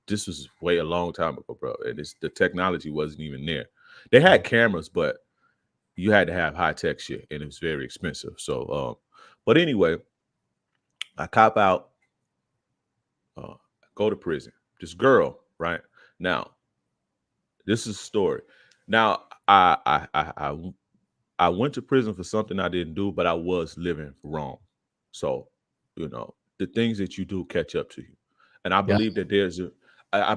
this was way a long time ago, bro. And the technology wasn't even there. They had cameras, but you had to have high tech shit, and it was very expensive. So, but anyway, I cop out, go to prison. This girl, right now. This is a story. Now, I went to prison for something I didn't do, but I was living wrong. So, you know, the things that you do catch up to you. And I believe that I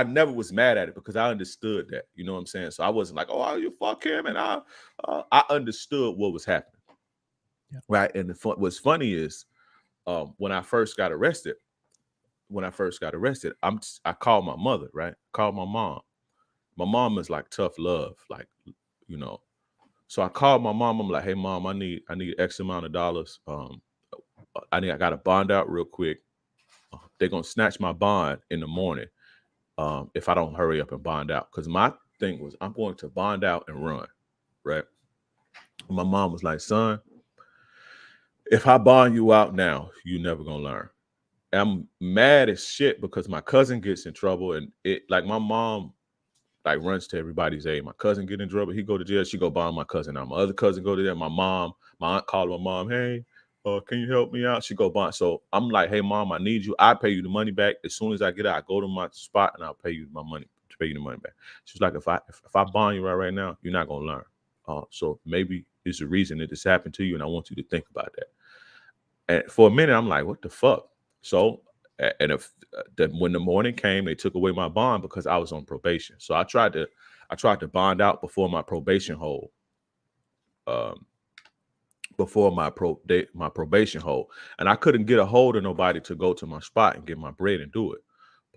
never was mad at it because I understood that, you know what I'm saying? So I wasn't like, oh, you fuck him. And I understood what was happening. Yeah. Right. And what's funny is when I first got arrested, I called my mother, right? Called my mom. My mom is like tough love, like, you know. So I called my mom. I'm like, hey mom, I need X amount of dollars. I got to bond out real quick. They're gonna snatch my bond in the morning if I don't hurry up and bond out. Because my thing was I'm going to bond out and run, right? My mom was like, son, if I bond you out now, you're never gonna learn. I'm mad as shit because my cousin gets in trouble, and it like my mom like runs to everybody's aid. My cousin get in trouble, he go to jail, she go bond my cousin out. My other cousin go to there. My aunt called my mom, hey, can you help me out? She go bond. So I'm like, hey mom, I need you. I pay you the money back as soon as I get out. I go to my spot and I'll pay you my money to pay you the money back. She's like, if I bond you right now, you're not gonna learn. So maybe it's a reason that this happened to you, and I want you to think about that. And for a minute, I'm like, what the fuck? So And if when the morning came, they took away my bond because I was on probation. So I tried to bond out before my probation hold. Before my probation hold, and I couldn't get a hold of nobody to go to my spot and get my bread and do it.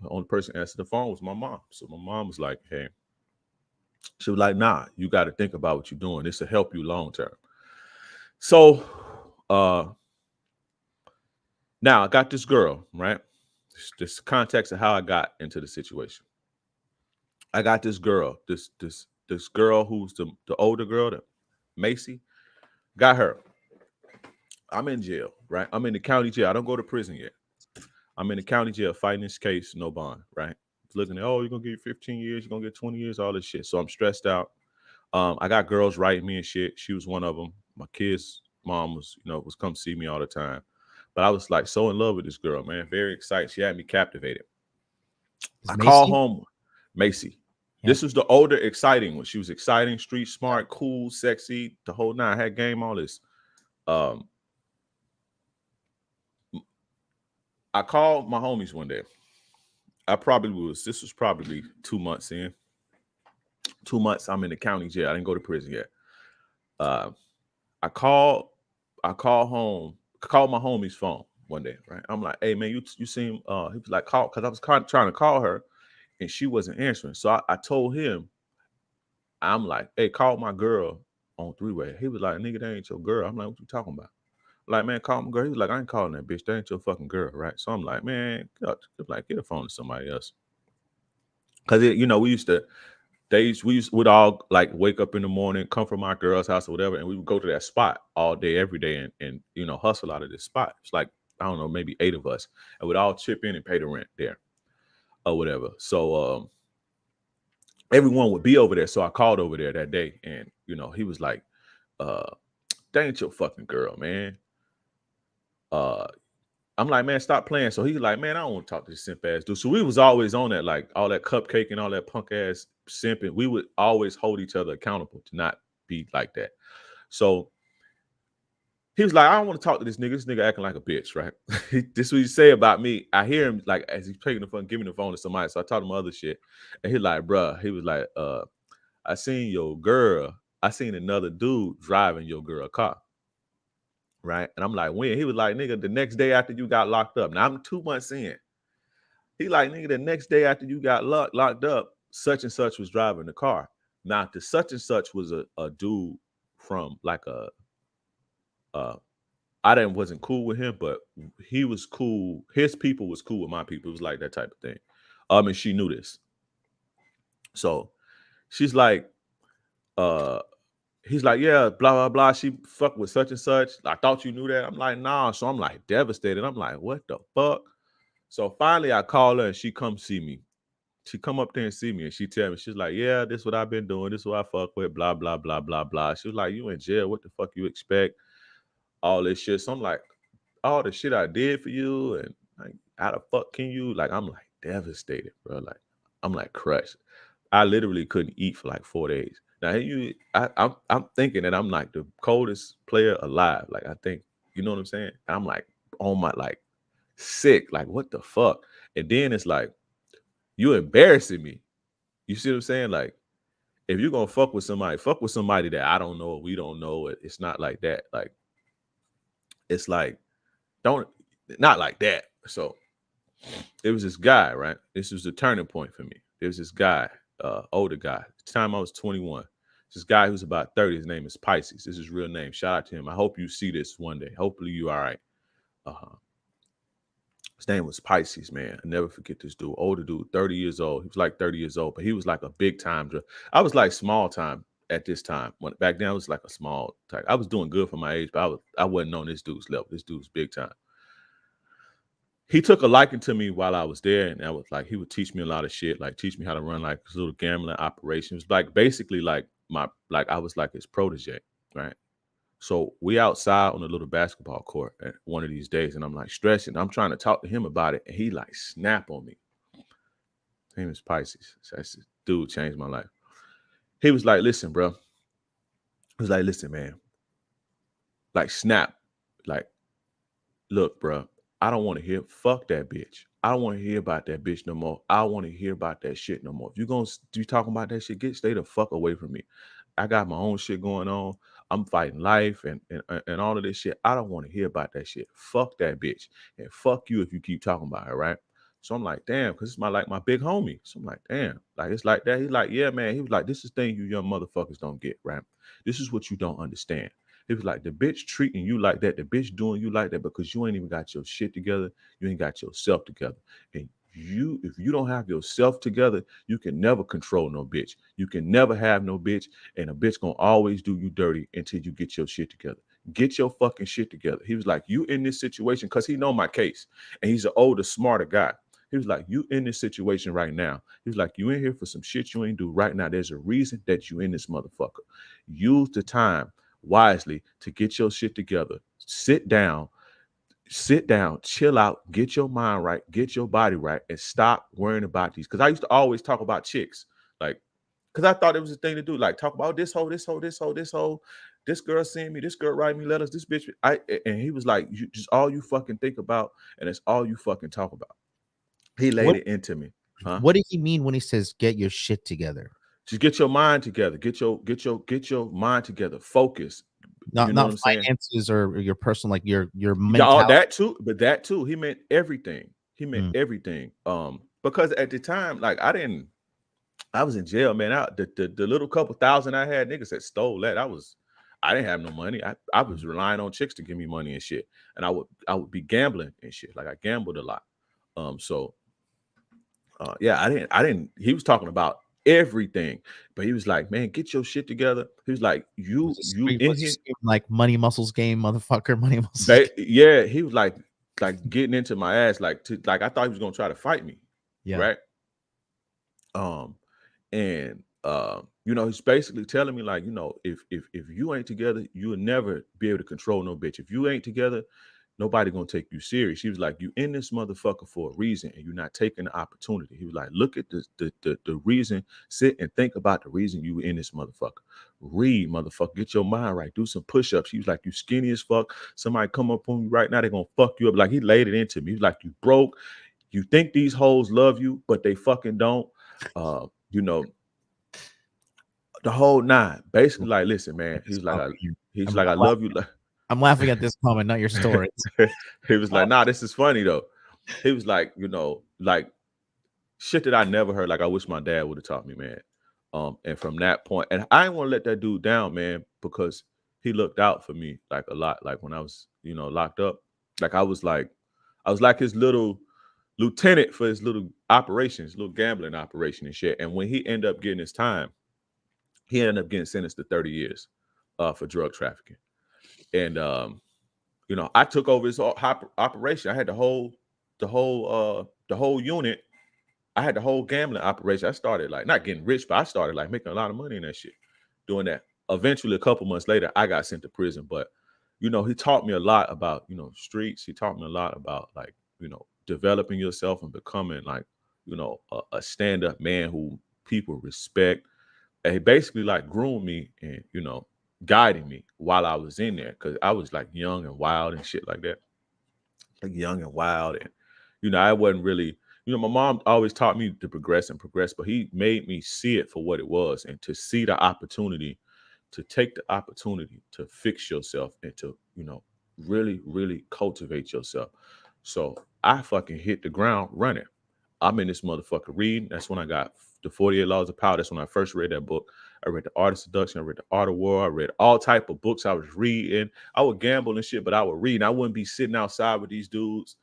The only person answered the phone was my mom. So my mom was like, "Hey," she was like, "Nah, you got to think about what you're doing. This will help you long term." So now I got this girl, right? This context of how I got into the situation. I got this girl, this girl who's the older girl, the Macy. Got her. I'm in jail, right? I'm in the county jail. I don't go to prison yet. I'm in the county jail fighting this case, no bond, right? Looking at, oh, you're gonna get 15 years, you're gonna get 20 years, all this shit. So I'm stressed out. I got girls writing me and shit. She was one of them. My kid's mom was come see me all the time. But I was like so in love with this girl, man. Very excited. She had me captivated. I call home, Macy. Yeah. This was the older, exciting one. She was exciting, street smart, cool, sexy, the whole nine. Had game, all this. I called my homies one day. This was probably 2 months in. 2 months, I'm in the county jail. I didn't go to prison yet. I called my homie's phone one day, right? I'm like, hey man, you seem he was like, call, because I was trying to call her and she wasn't answering. So I told him, I'm like, hey, call my girl on three-way. He was like, nigga, that ain't your girl. I'm like, what you talking about? Like, man, call my girl. He was like, I ain't calling that bitch. That ain't your fucking girl, right? So I'm like, man, get a phone to somebody else. Cause we'd all like wake up in the morning, come from my girl's house or whatever, and we would go to that spot all day, every day, and hustle out of this spot. It's like, I don't know, maybe 8 of us, and we'd all chip in and pay the rent there or whatever. So everyone would be over there. So I called over there that day, and he was like, that ain't your fucking girl, man. I'm like, man, stop playing. So he's like, man, I don't want to talk to this simp ass dude. So we was always on that, like all that cupcake and all that punk ass simping. We would always hold each other accountable to not be like that. So he was like, I don't want to talk to this nigga. This nigga acting like a bitch, right? This is what he say about me. I hear him like as he's taking the phone, giving the phone to somebody. So I taught him other shit. And he like, bruh, he was like, I seen another dude driving your girl car. Right. And I'm like, when? He was like, nigga, the next day after you got locked up. Now I'm 2 months in. He like, nigga, the next day after you got locked up, such and such was driving the car. Now, the such and such was a dude from like I wasn't cool with him, but he was cool. His people was cool with my people. It was like that type of thing. And she knew this. So she's like, he's like, yeah, blah, blah, blah. She fucked with such and such. I thought you knew that. I'm like, nah. So I'm like devastated. I'm like, what the fuck? So finally I call her and she come see me. She come up there and see me and she tell me, she's like, yeah, this is what I've been doing. This is what I fuck with, blah, blah, blah, blah, blah. She was like, you in jail. What the fuck you expect? All this shit. So I'm like, all the shit I did for you and like, how the fuck can you? Like, I'm like devastated, bro. Like, I'm like crushed. I literally couldn't eat for like 4 days. Now I'm thinking that I'm like the coldest player alive. Like I think, you know what I'm saying? I'm like on my like sick, like what the fuck? And then it's like, you embarrassing me. You see what I'm saying? Like, if you're gonna fuck with somebody that I don't know or we don't know. It's not like that. Like, it's like, not like that. So it was this guy, right? This was a turning point for me. There was this guy, older guy. At the time I was 21. This guy who's about 30. His name is Pisces. This is his real name. Shout out to him. I hope you see this one day. Hopefully you all right. His name was Pisces, man. I never forget this dude. Older dude, 30 years old. He was like 30 years old, but he was like a big time. I was like small time at this time. Back then I was like a small type. I was doing good for my age, but I wasn't on this dude's level. This dude's big time. He took a liking to me while I was there, and I was like, he would teach me a lot of shit, like teach me how to run like little gambling operations, like basically like I was like his protege, right? So we outside on a little basketball court at one of these days, and I'm like stressing. I'm trying to talk to him about it, and he like snap on me. His name is Pisces. So this dude changed my life. He was like, listen, bro. He was like, listen, man. Like snap, like, look, bro. I don't want to hear fuck that bitch. I don't want to hear about that bitch no more. I don't want to hear about that shit no more. If you're gonna be talking about that shit, stay the fuck away from me. I got my own shit going on. I'm fighting life and all of this shit. I don't want to hear about that shit. Fuck that bitch. And fuck you if you keep talking about her, right? So I'm like, damn, because it's my big homie. So I'm like, damn, like it's like that. He's like, yeah, man. He was like, this is the thing you young motherfuckers don't get, right? This is what you don't understand. He was like, the bitch treating you like that, the bitch doing you like that because you ain't even got your shit together. You ain't got yourself together. And if you don't have yourself together, you can never control no bitch. You can never have no bitch, and a bitch gonna always do you dirty until you get your shit together. Get your fucking shit together. He was like, you in this situation, because he know my case, and he's an older, smarter guy. He was like, you in this situation right now. He was like, you in here for some shit you ain't do right now. There's a reason that you in this motherfucker. Use the time wisely to get your shit together. Sit down, chill out, get your mind right, get your body right, and stop worrying about these. Because I used to always talk about chicks, like, because I thought it was a thing to do, like talk about this hoe, this hoe, this hoe, this hoe, this girl seeing me, this girl writing me letters, this bitch. And he was like, you just all you fucking think about, and it's all you fucking talk about. He laid What it into me, huh? what did he mean when he says get your shit together? Just get your mind together, get your mind together, focus. You know what Not I'm saying? finances or your personal, like your Yeah, all mentality. that too, but that too, he meant everything. He meant Mm, everything. Because at the time, like I was in jail, man. The little couple thousand I had, niggas that stole that. I didn't have no money. I was mm. relying on chicks to give me money and shit. And I would be gambling and shit. Like I gambled a lot. So yeah, I didn't. He was talking about everything, but he was like, man, get your shit together. He was like, you in Was he here. screaming like money muscles game, motherfucker, money muscles game? Yeah, he was like getting into my ass, like I thought he was gonna try to fight me, Yeah. right? Um, and he's basically telling me like, if you ain't together, you'll never be able to control no bitch. If you ain't together, nobody gonna take you serious. He was like, you in this motherfucker for a reason, and you're not taking the opportunity. He was like, look at the reason, sit and think about the reason you in this motherfucker. Read, motherfucker, get your mind right. Do some push-ups. He was like, you skinny as fuck. Somebody come up on you right now, they're gonna fuck you up. Like he laid it into me. He was like, you broke. You think these hoes love you, but they fucking don't. Uh, you know, the whole nine. Basically, like, listen, man. At this moment here. He's I'm like, I I'm love you. I'm laughing at this moment, not your stories. He was like, nah, this is funny though. He was like, like shit that I never heard. Like, I wish my dad would have taught me, man. And from that point, and I didn't want to let that dude down, man, because he looked out for me like a lot. Like when I was, locked up, like I was like his little lieutenant for his little operations, little gambling operation and shit. And when he ended up getting his time, he ended up getting sentenced to 30 years for drug trafficking. And I took over his operation. I had the whole unit. I had the whole gambling operation. I started like not getting rich, but I started like making a lot of money in that shit, doing that. Eventually, a couple months later, I got sent to prison. But he taught me a lot about streets. He taught me a lot about like developing yourself and becoming like a stand up man who people respect. And he basically like groomed me and guiding me while I was in there because I was like young and wild and shit like that, like young and wild. And I wasn't really, my mom always taught me to progress and progress, but he made me see it for what it was and to see the opportunity, to take the opportunity to fix yourself and to really really cultivate yourself. So I fucking hit the ground running. I'm in this motherfucker reading. That's when I got the 48 Laws of Power. That's when I first read that book. I read The Art of Seduction. I read The Art of War. I read all type of books I was reading. I would gamble and shit, but I would read. And I wouldn't be sitting outside with these dudes,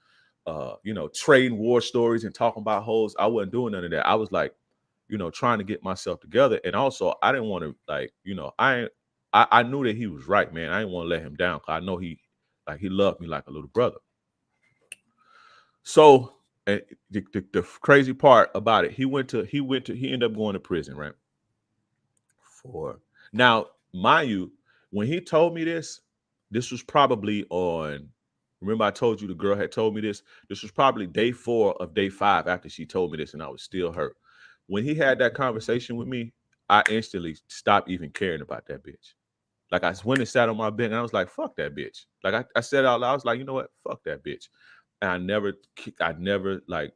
trading war stories and talking about hoes. I wasn't doing none of that. I was like, trying to get myself together. And also, I didn't want to like, I knew that he was right, man. I didn't want to let him down because I know he loved me like a little brother. So and the crazy part about it, he ended up going to prison, right? For now, mind you, when he told me this was probably on. Remember, I told you the girl had told me this. This was probably day 4 of day 5 after she told me this, and I was still hurt. When he had that conversation with me, I instantly stopped even caring about that bitch. Like I went and sat on my bed, and I was like, "Fuck that bitch." Like I said out loud, I was like, "You know what? Fuck that bitch." And I never like,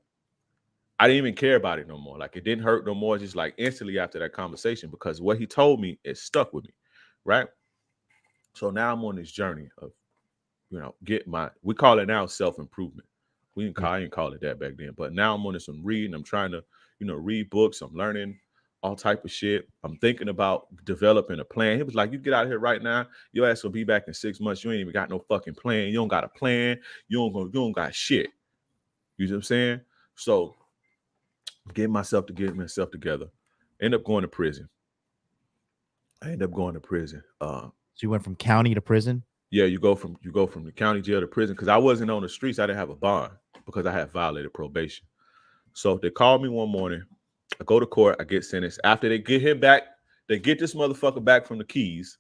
I didn't even care about it no more. Like it didn't hurt no more. Just like instantly after that conversation, because what he told me, it stuck with me, right? So now I'm on this journey of, we call it now self-improvement. I didn't call it that back then, but now I'm on this, I'm reading, I'm trying to, read books, I'm learning all type of shit. I'm thinking about developing a plan. He was like, you get out of here right now, your ass will be back in 6 months. You ain't even got no fucking plan. You don't got a plan. You don't got shit. You know what I'm saying? So getting myself together. End up going to prison. I end up going to prison. So you went from county to prison? Yeah, you go from the county jail to prison, because I wasn't on the streets. I didn't have a bond because I had violated probation. So they called me one morning. I go to court. I get sentenced. After they get him back, they get this motherfucker back from the Keys,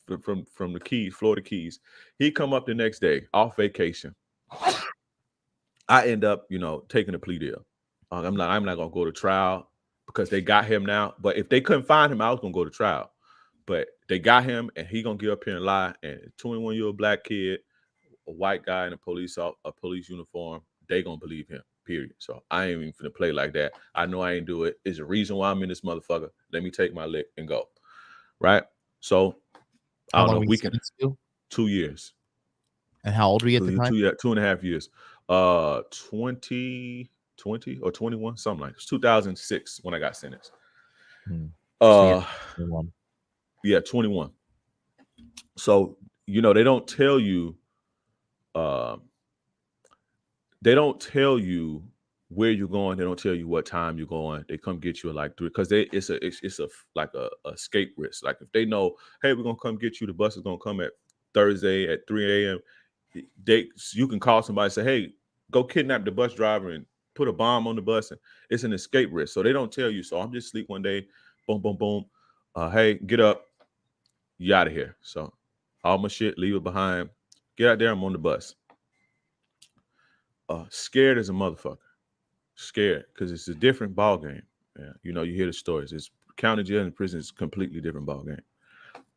from the Keys, Florida Keys. He come up the next day off vacation. I end up, taking a plea deal. I'm not gonna go to trial because they got him now. But if they couldn't find him, I was gonna go to trial. But they got him, and he gonna get up here and lie. And 21-year-old black kid, a white guy in a police uniform, they gonna believe him. Period. So I ain't even finna play like that. I know I ain't do it. It's a reason why I'm in this motherfucker. Let me take my lick and go. Right. So I don't know. We can 2 years. And how old were you at the time? 2.5 years. 20 or 21, something like this. 2006 when I got sentenced. So 21. Yeah, 21. So, they don't tell you, where you're going. They don't tell you what time you're going. They come get you at like 3, because it's a escape risk. Like if they know, hey, we're gonna come get you, the bus is gonna come at Thursday at 3 a.m. You can call somebody and say, hey, go kidnap the bus driver and put a bomb on the bus, and it's an escape risk. So they don't tell you. So I'm just asleep one day, boom, boom, boom. Hey, get up, you out of here. So all my shit, leave it behind. Get out there, I'm on the bus. Scared as a motherfucker. Scared, because it's a different ball game. Yeah, you hear the stories. It's county jail and prison is a completely different ball game.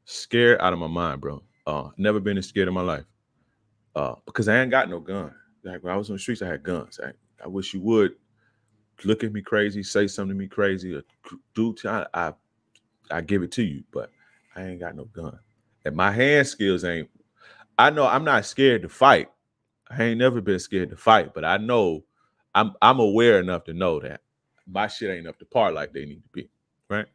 Scared out of my mind, bro. Never been as scared in my life. Because I ain't got no gun. Like when I was on the streets, I had guns. I wish you would look at me crazy, say something to me crazy, or do I give it to you, but I ain't got no gun. And my hand skills ain't. I know I'm not scared to fight. I ain't never been scared to fight, but I know I'm aware enough to know that my shit ain't up to par like they need to be, right?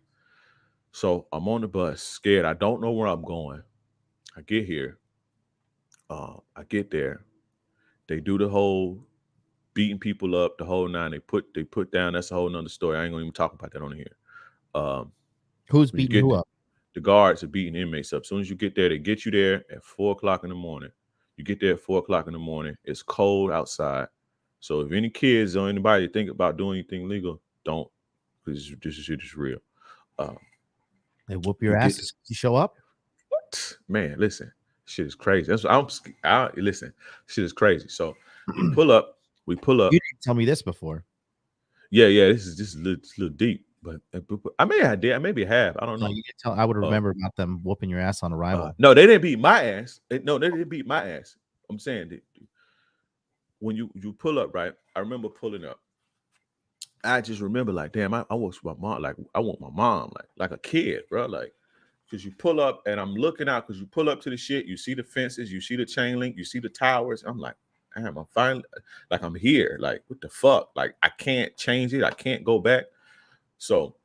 So I'm on the bus, scared. I don't know where I'm going. I get here. I get there. They do the whole beating people up, the whole nine. They put down. That's a whole nother story. I ain't gonna even talk about that on here. Who's beating who up? The guards are beating inmates up. As soon as you get there, they get you there at 4:00 in the morning. You get there at 4:00 in the morning. It's cold outside. So if any kids or anybody think about doing anything illegal, don't, because this shit is real. They whoop your ass as you show up? What? Man, listen. Shit is crazy. That's what listen. Shit is crazy. So we pull up. You didn't tell me this before. Yeah. This is a little deep. But I maybe have. I don't know. You didn't tell. I would remember about them whooping your ass on arrival. No, they didn't beat my ass. No, they didn't beat my ass. I'm saying when you pull up, right? I remember pulling up. I just remember like, damn, I want my mom. Like I want my mom, like a kid, bro. Like, because you pull up and I'm looking out, because you pull up to the shit, you see the fences, you see the chain link, you see the towers. I'm like, damn, I'm finally, like, I'm here. Like, what the fuck? Like, I can't change it. I can't go back. So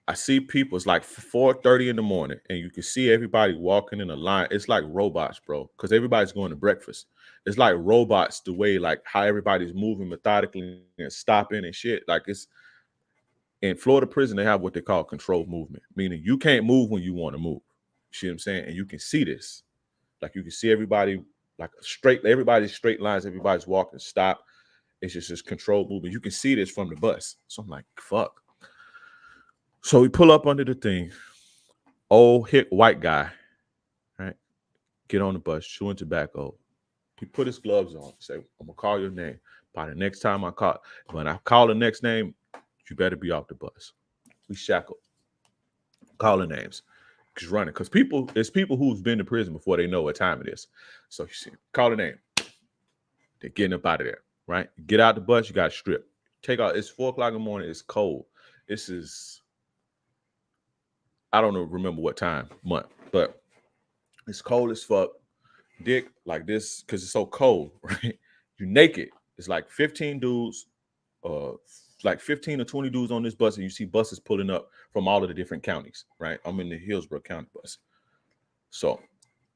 I see people. It's like 4:30 in the morning, and you can see everybody walking in a line. It's like robots, bro, because everybody's going to breakfast. It's like robots, the way like how everybody's moving methodically and stopping and shit. Like, it's in Florida prison, they have what they call controlled movement, meaning you can't move when you want to move. You see what I'm saying? And you can see this. Like, you can see everybody like everybody's straight lines, everybody's walking, stop. It's just this controlled movement. You can see this from the bus. So I'm like, fuck. So we pull up under the thing. Old hick white guy, right? Get on the bus, chewing tobacco. He put his gloves on. Say, I'm gonna call your name. By the next time when I call the next name, you better be off the bus. We shackled. Calling names. Just running. Because it's people who's been to prison before they know what time it is. So you see, call the name. They're getting up out of there, right? Get out the bus, you got to strip. Take out, it's 4 o'clock in the morning, it's cold. This is, I don't know, remember what time, month, but it's cold as fuck. Dick like this, because it's so cold, right? You naked. It's like 15 dudes, uh, like 15 or 20 dudes on this bus, and you see buses pulling up from all of the different counties, right? I'm in the Hillsborough County bus. So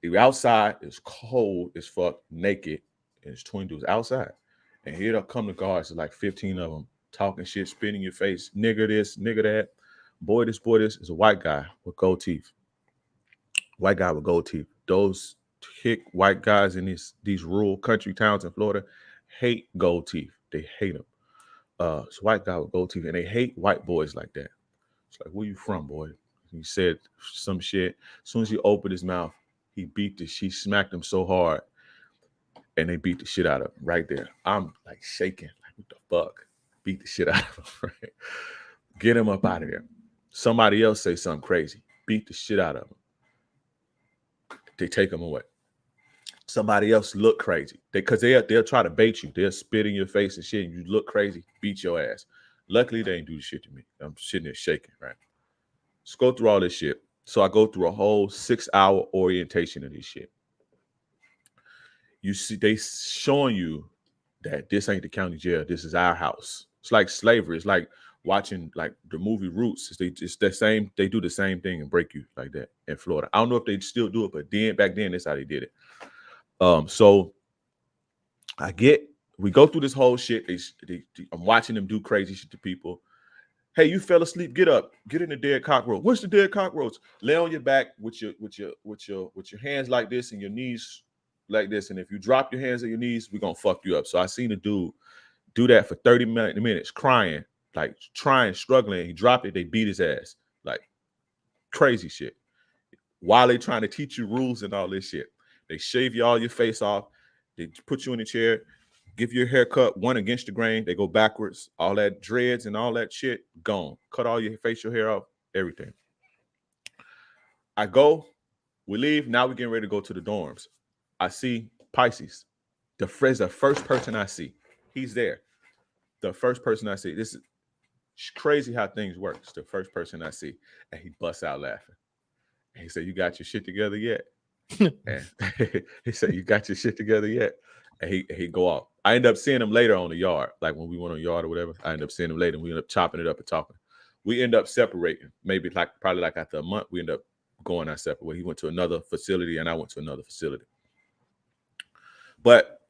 you're outside, it's cold as fuck, naked, and it's 20 dudes outside. And here they'll come the guards, like 15 of them, talking shit, spitting in your face, nigger this, nigger that. Boy, this is a white guy with gold teeth. White guy with gold teeth. Those hick white guys in these rural country towns in Florida hate gold teeth. They hate them. It's a white guy with gold teeth, and they hate white boys like that. It's like, where you from, boy? He said some shit. As soon as he opened his mouth, she smacked him so hard, and they beat the shit out of him right there. I'm like shaking, like, what the fuck? Beat the shit out of him, right? Get him up out of there. Somebody else say something crazy. Beat the shit out of him. They take him away. Somebody else look crazy. They'll try to bait you. They'll spit in your face and shit. And you look crazy, beat your ass. Luckily, they ain't do the shit to me. I'm sitting there shaking, right? Let's go through all this shit. So I go through a whole 6-hour orientation of this shit. You see, they showing you that this ain't the county jail. This is our house. It's like slavery. It's like watching like the movie Roots. It's the same. They do the same thing and break you like that in Florida. I don't know if they still do it, but back then, that's how they did it. So we go through this whole shit. I'm watching them do crazy shit to people. Hey, you fell asleep. Get up. Get in the dead cockroach. What's the dead cockroach? Lay on your back with your hands like this and your knees like this. And if you drop your hands on your knees, we're gonna fuck you up. So I seen a dude do that for 30 minutes, crying, like trying, struggling. He dropped it. They beat his ass, like crazy shit. While they trying to teach you rules and all this shit, they shave you all your face off. They put you in a chair, give you a haircut, one against the grain. They go backwards. All that dreads and all that shit gone. Cut all your facial hair off, everything. We leave. Now we're getting ready to go to the dorms. I see Pisces. The first person I see. He's there. The first person I see. This is crazy how things work. It's the first person I see. And he busts out laughing. And he said, "You got your shit together yet?" And he said, "You got your shit together yet?" And he go off. I end up seeing him later on the yard. Like when we went on the yard or whatever, I end up seeing him later and we end up chopping it up and talking. We end up separating. Maybe probably after a month, we end up going our separate way. He went to another facility and I went to another facility. But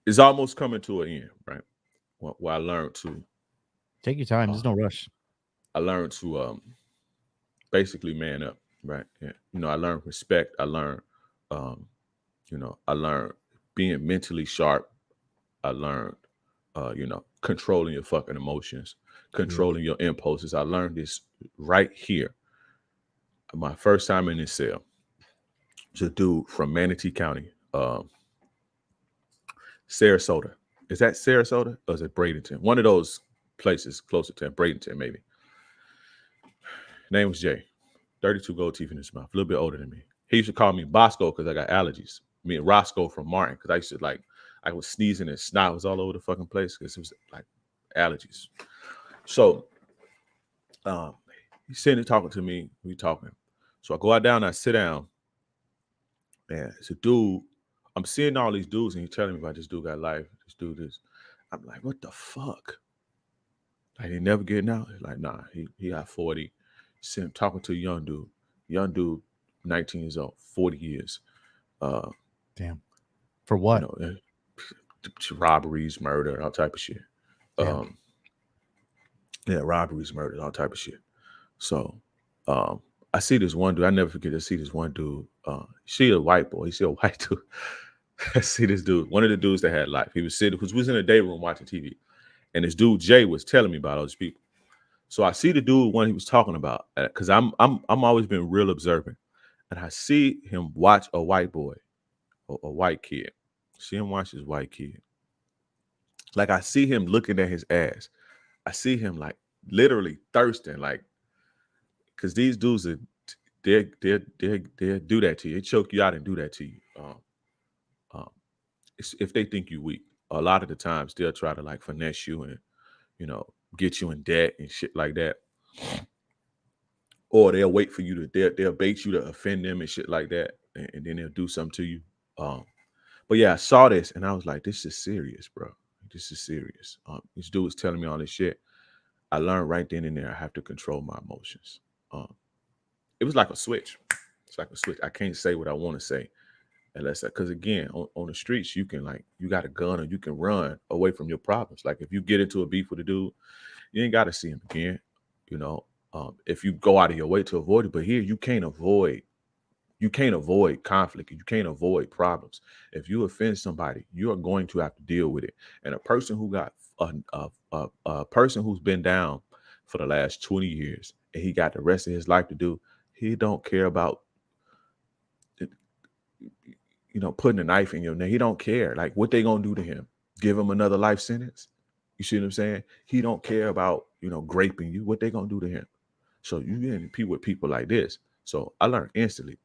it's almost coming to an end, right? Where I learned to take your time. There's no rush. I learned to basically man up, right? Yeah. I learned respect. I learned I learned being mentally sharp. I learned controlling your fucking emotions, controlling your impulses. I learned this right here. My first time in this cell. It's a dude from Manatee County, Sarasota. Is that Sarasota or is it Bradenton? One of those places closer to Bradenton, maybe. Name was Jay. 32 gold teeth in his mouth. A little bit older than me. He used to call me Bosco because I got allergies. Me and Roscoe from Martin because I used to I was sneezing and snot was all over the fucking place because it was like allergies. So he's sitting there talking to me. We talking. So I go out down, I sit down, and it's a dude. I'm seeing all these dudes, and he's telling me about this dude got life, this dude is. I'm like, what the fuck? Like, he never getting out? He's like, nah, he got 40. See him talking to a young dude, 19 years old, 40 years. Damn. For what? Robberies, murder, all type of shit. Robberies, murder, all type of shit. So I see this one dude. I never forget to see this one dude. She a white boy. He's a white dude. I see this dude, one of the dudes that had life. He was sitting, because we was in a day room watching TV. And this dude, Jay, was telling me about all these people. So I see the dude one he was talking about, because I'm always been real observant. And I see him watch a white boy, a white kid. See him watch this white kid. Like, I see him looking at his ass. I see him like literally thirsting, like, because these dudes are they do that to you. They choke you out and do that to you. If they think you weak. a lot of the times they'll try to like finesse you and, get you in debt and shit like that. Or they'll wait for you to, they'll bait you to offend them and shit like that. And then they'll do something to you. But yeah, I saw this and I was like, this is serious, bro. This is serious. This dude was telling me all this shit. I learned right then and there I have to control my emotions. It was like a switch. It's like a switch. I can't say what I want to say unless, because again, on the streets, you can like, you got a gun or you can run away from your problems. Like if you get into a beef with a dude, you ain't got to see him again. If you go out of your way to avoid it, but here you can't avoid conflict. You can't avoid problems. If you offend somebody, you are going to have to deal with it. And a person who got a person who's been down for the last 20 years and he got the rest of his life to do, he don't care about putting a knife in your neck. He don't care. Like what they gonna do to him? Give him another life sentence? You see what I'm saying? He don't care about graping you. What they gonna do to him? So you get in with people like this. So I learned instantly.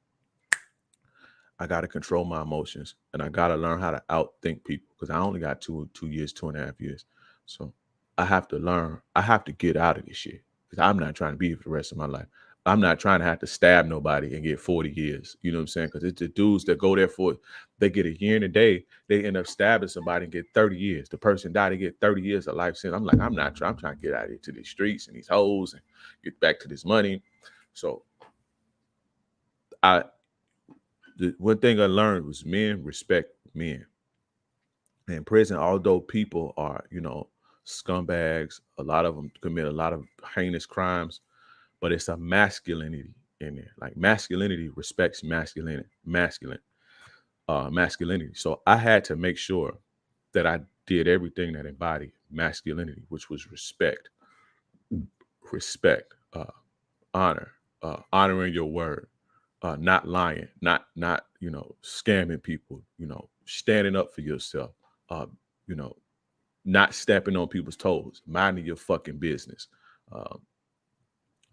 I got to control my emotions and I got to learn how to outthink people because I only got 2.5 years. So I have to learn. I have to get out of this shit because I'm not trying to be here for the rest of my life. I'm not trying to have to stab nobody and get 40 years. You know what I'm saying? Because it's the dudes that go there for, they get a year and a day. They end up stabbing somebody and get 30 years. The person died, they get 30 years of life sentence. I'm like, I'm trying to get out of here to these streets and these hoes and get back to this money. So the one thing I learned was men respect men. In prison, although people are, scumbags, a lot of them commit a lot of heinous crimes, but it's a masculinity in there. Like masculinity respects masculinity. So I had to make sure that I did everything that embodied masculinity, which was respect, honor, honoring your word, not lying, not scamming people, standing up for yourself, not stepping on people's toes, minding your fucking business.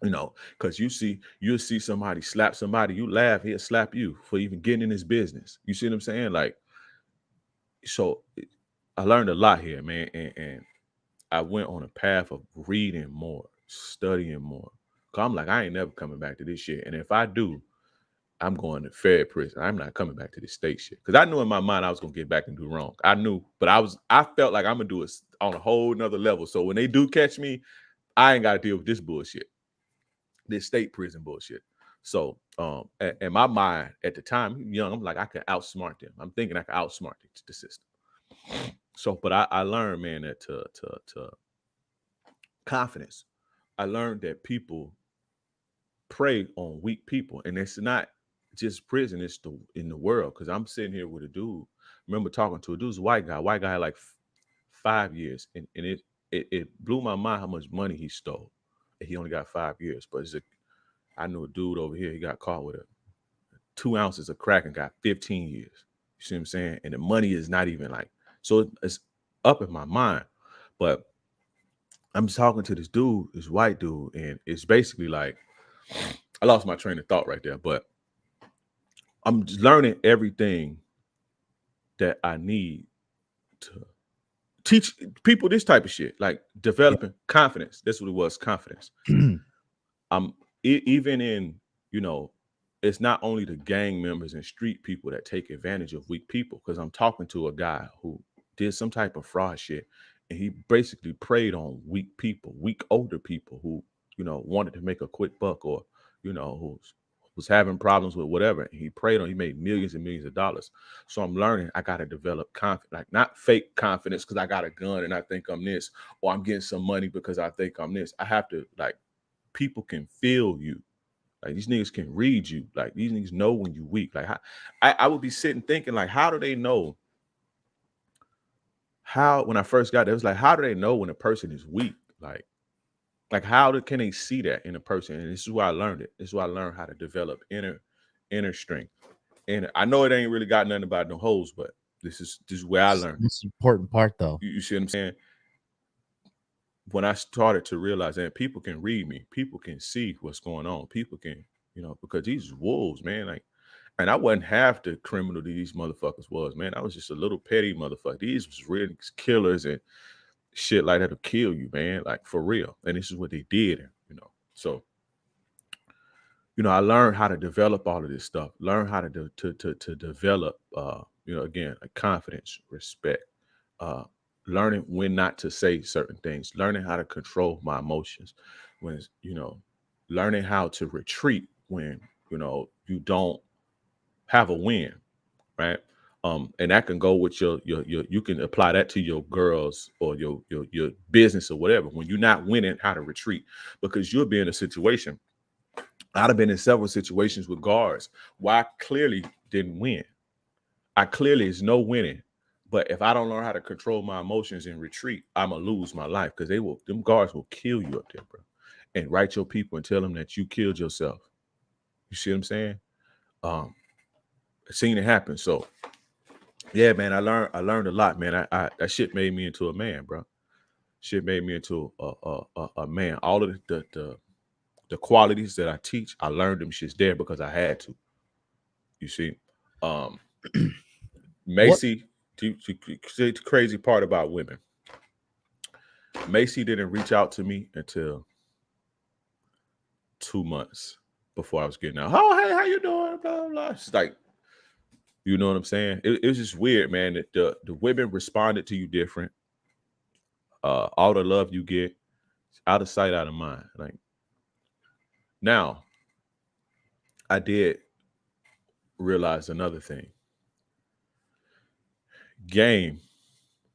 Because you'll see somebody slap somebody, you laugh, he'll slap you for even getting in his business. You see what I'm saying? Like, so I learned a lot here, man, and I went on a path of reading more, studying more. Cause I'm like, I ain't never coming back to this shit. And if I do, I'm going to Fed prison. I'm not coming back to this state shit. Because I knew in my mind I was gonna get back and do wrong. I knew, but I felt like I'm gonna do it on a whole nother level. So when they do catch me, I ain't gotta deal with this bullshit. This state prison bullshit. So and my mind at the time, young, I'm like, I can outsmart them. I'm thinking I can outsmart the system. So, but I learned, man, that to confidence. I learned that people prey on weak people, and it's not just prison; it's in the world. Because I'm sitting here with a dude. Remember talking to a dude's white guy. White guy had like 5 years, and it blew my mind how much money he stole. And he only got 5 years, but I knew a dude over here. He got caught with 2 ounces of crack and got 15 years. You see what I'm saying? And the money is not even like, so it's up in my mind. But I'm talking to this dude, this white dude, and it's basically like, I lost my train of thought right there, but I'm just learning everything that I need to teach people this type of shit, like developing confidence. That's what it was, confidence. Even in, it's not only the gang members and street people that take advantage of weak people, because I'm talking to a guy who did some type of fraud shit, and he basically preyed on weak people, weak older people who, wanted to make a quick buck or, who was having problems with whatever. And he preyed on, he made millions and millions of dollars. So I'm learning I got to develop confidence, like not fake confidence because I got a gun and I think I'm this, or I'm getting some money because I think I'm this. I have to, like, people can feel you. Like these niggas can read you. Like these niggas know when you weak. Like I would be sitting thinking, like, how do they know? How, when I first got there, it was like, how do they know when a person is weak? Like how can they see that in a person? And this is why I learned it. This is why I learned how to develop inner strength. And I know it ain't really got nothing about no hoes, but this is where I learned. This is the important part, though. You see what I'm saying? When I started to realize that people can read me, people can see what's going on, people can, because these wolves, man, like, And I wasn't half the criminal these motherfuckers was, man. I was just a little petty motherfucker. These was real killers and shit like that'll kill you, man. Like for real. And this is what they did, So, I learned how to develop all of this stuff. Learn how to to develop, again, like confidence, respect, uh, learning when not to say certain things, learning how to control my emotions, when learning how to retreat when you don't have a win, right? And that can go with your you can apply that to your girls or your business or whatever. When you're not winning, how to retreat, because you'll be in a situation. I'd have been in several situations with guards where I clearly didn't win. I clearly is no winning. But if I don't learn how to control my emotions and retreat, I'm gonna lose my life, because them guards will kill you up there, bro. And write your people and tell them that you killed yourself. You see what I'm saying? Um, seen it happen. So yeah, man, I learned a lot, man. I that shit made me into a man, bro. Shit made me into a man. All of the qualities that I teach, I learned them shits there because I had to. You see, um, What? Macy. The crazy part about women, Macy didn't reach out to me until 2 months before I was getting out. Oh, hey, how you doing? Blah blah blah. She's like, you know what I'm saying? It was just weird, man. That the women responded to you different. All the love you get, out of sight, out of mind. Like now, I did realize another thing. Game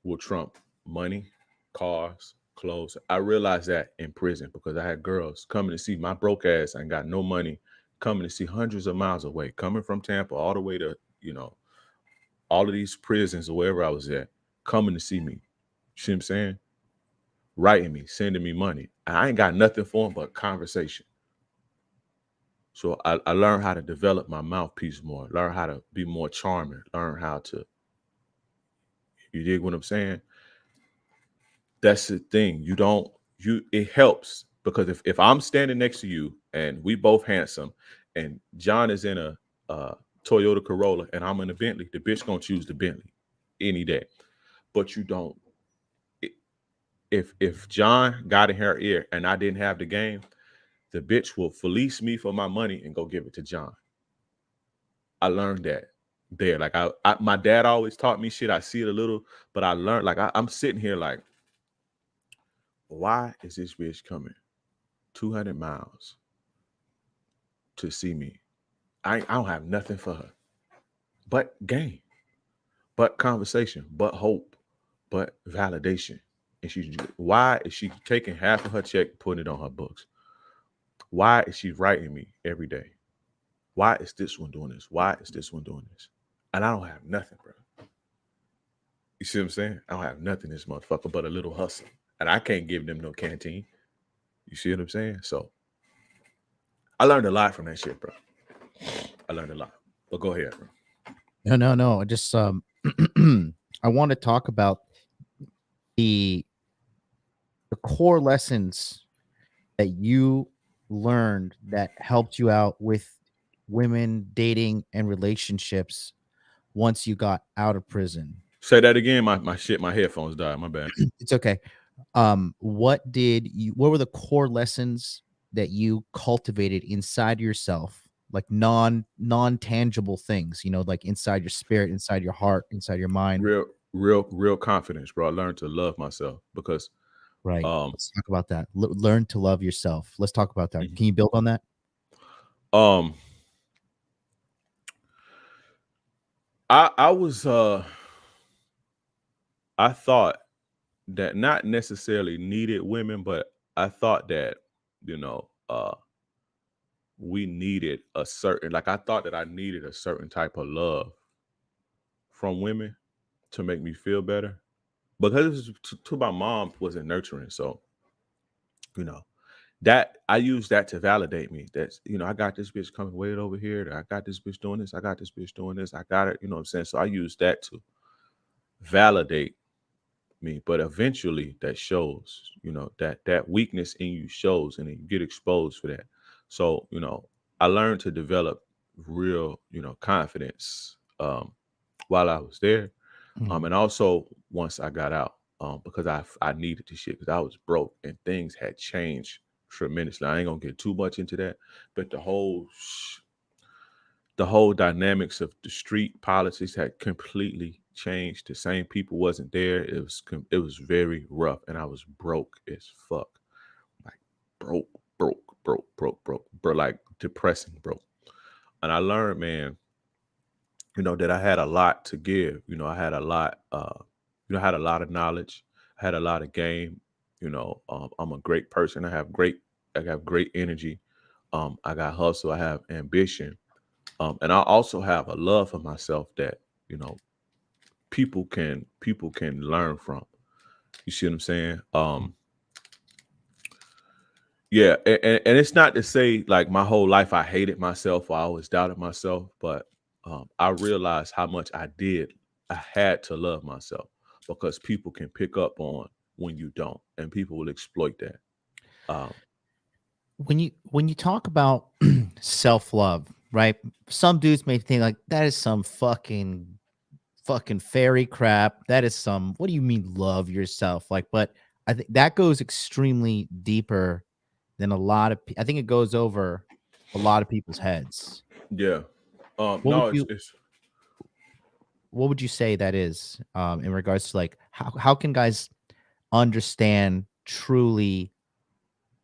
will trump money, cars, clothes. I realized that in prison because I had girls coming to see my broke ass. I ain't got no money, coming to see hundreds of miles away, coming from Tampa all the way to, all of these prisons or wherever I was at, coming to see me. You see what I'm saying? Writing me, sending me money. I ain't got nothing for them but conversation. So I learned how to develop my mouthpiece more, learn how to be more charming, learn how to, you dig what I'm saying? That's the thing. It helps because if I'm standing next to you and we both handsome and John is in a Toyota Corolla and I'm in a Bentley, the bitch gonna choose the Bentley any day. But you don't. If John got in her ear and I didn't have the game, the bitch will fleece me for my money and go give it to John. I learned that there. Like my dad always taught me shit. I see it a little, but I learned, like I'm sitting here like, why is this bitch coming 200 miles to see me? I don't have nothing for her but game, but conversation, but hope, but validation. And why is she taking half of her check, putting it on her books? Why is she writing me every day? Why is this one doing this? Why is this one doing this? And I don't have nothing, bro. You see what I'm saying? I don't have nothing in this motherfucker but a little hustle. And I can't give them no canteen. You see what I'm saying? So I learned a lot from that shit, bro. I learned a lot. But go ahead, bro. No. I just I want to talk about the core lessons that you learned that helped you out with women, dating, and relationships once you got out of prison. Say that again. My headphones died. My bad. It's okay. What were the core lessons that you cultivated inside yourself, like non-tangible things, like inside your spirit, inside your heart, inside your mind? Real confidence, bro. I learned to love myself because Right. um Let's talk about that. Learn to love yourself. Let's talk about that. mhm. Can you build on that? um I was I thought that not necessarily needed women, but I thought that, you know, uh we needed a certain, like I thought that I needed a certain type of love from women to make me feel better. Because to my mom wasn't nurturing. So, you know, that I use that to validate me. That's, I got this bitch coming way over here. I got this bitch doing this. I got this bitch doing this. I got it. You know what I'm saying? So I use that to validate me. But eventually that shows, that weakness in you shows and then you get exposed for that. So, I learned to develop real, confidence while I was there. Mhm. And also once I got out, because I needed the shit because I was broke and things had changed tremendously. I ain't gonna get too much into that, but the whole dynamics of the street politics had completely changed. The same people wasn't there. It was very rough, and I was broke as fuck, like broke, broke, like depressing broke. And I learned, man, that I had a lot to give. I had a lot, I had a lot of knowledge, I had a lot of game. I'm a great person. I have great energy. I got hustle. I have ambition. And I also have a love for myself that you know people can learn from. You see what I'm saying? Yeah, and it's not to say like my whole life I hated myself or I always doubted myself, but I realized how much I had to love myself because people can pick up on when you don't, and people will exploit that. Um, When you talk about self-love, right? Some dudes may think like that is some fucking fairy crap. That is some what do you mean love yourself? Like, but I think that goes extremely deeper than a lot of I think it goes over a lot of people's heads. yeah. What would No, it's you it's what would you say that is in regards to like how can guys understand truly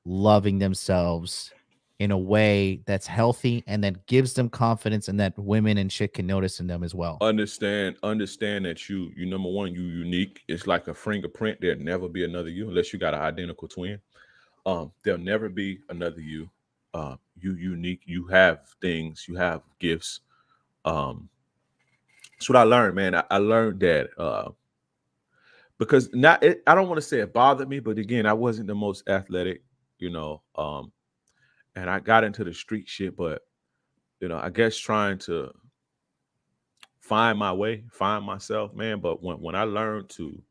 loving themselves in a way that's healthy and that gives them confidence and that women and shit can notice in them as well. understand that you number one, you unique. It's like a fingerprint. There'll never be another you unless you got an identical twin. There'll never be another you. You unique. You have things. You have gifts. Um, that's what I learned, man. I learned that because I don't want to say it bothered me, but again, I wasn't the most athletic, you know. And I got into the street shit, but I guess trying to find my way, find myself, man. But when I learned to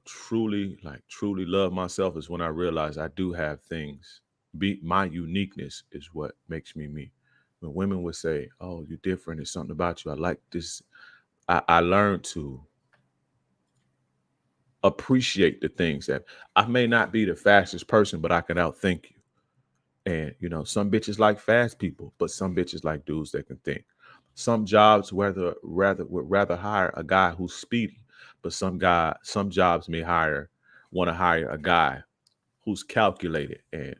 truly love myself is when I realized I do have things. Be my uniqueness is what makes me me. When women would say, "Oh, you're different. There's something about you. I like this." I learned to appreciate the things that I may not be the fastest person, but I can outthink you. And some bitches like fast people, but some bitches like dudes that can think. Some jobs would rather hire a guy who's speedy, but some jobs may want to hire a guy who's calculated and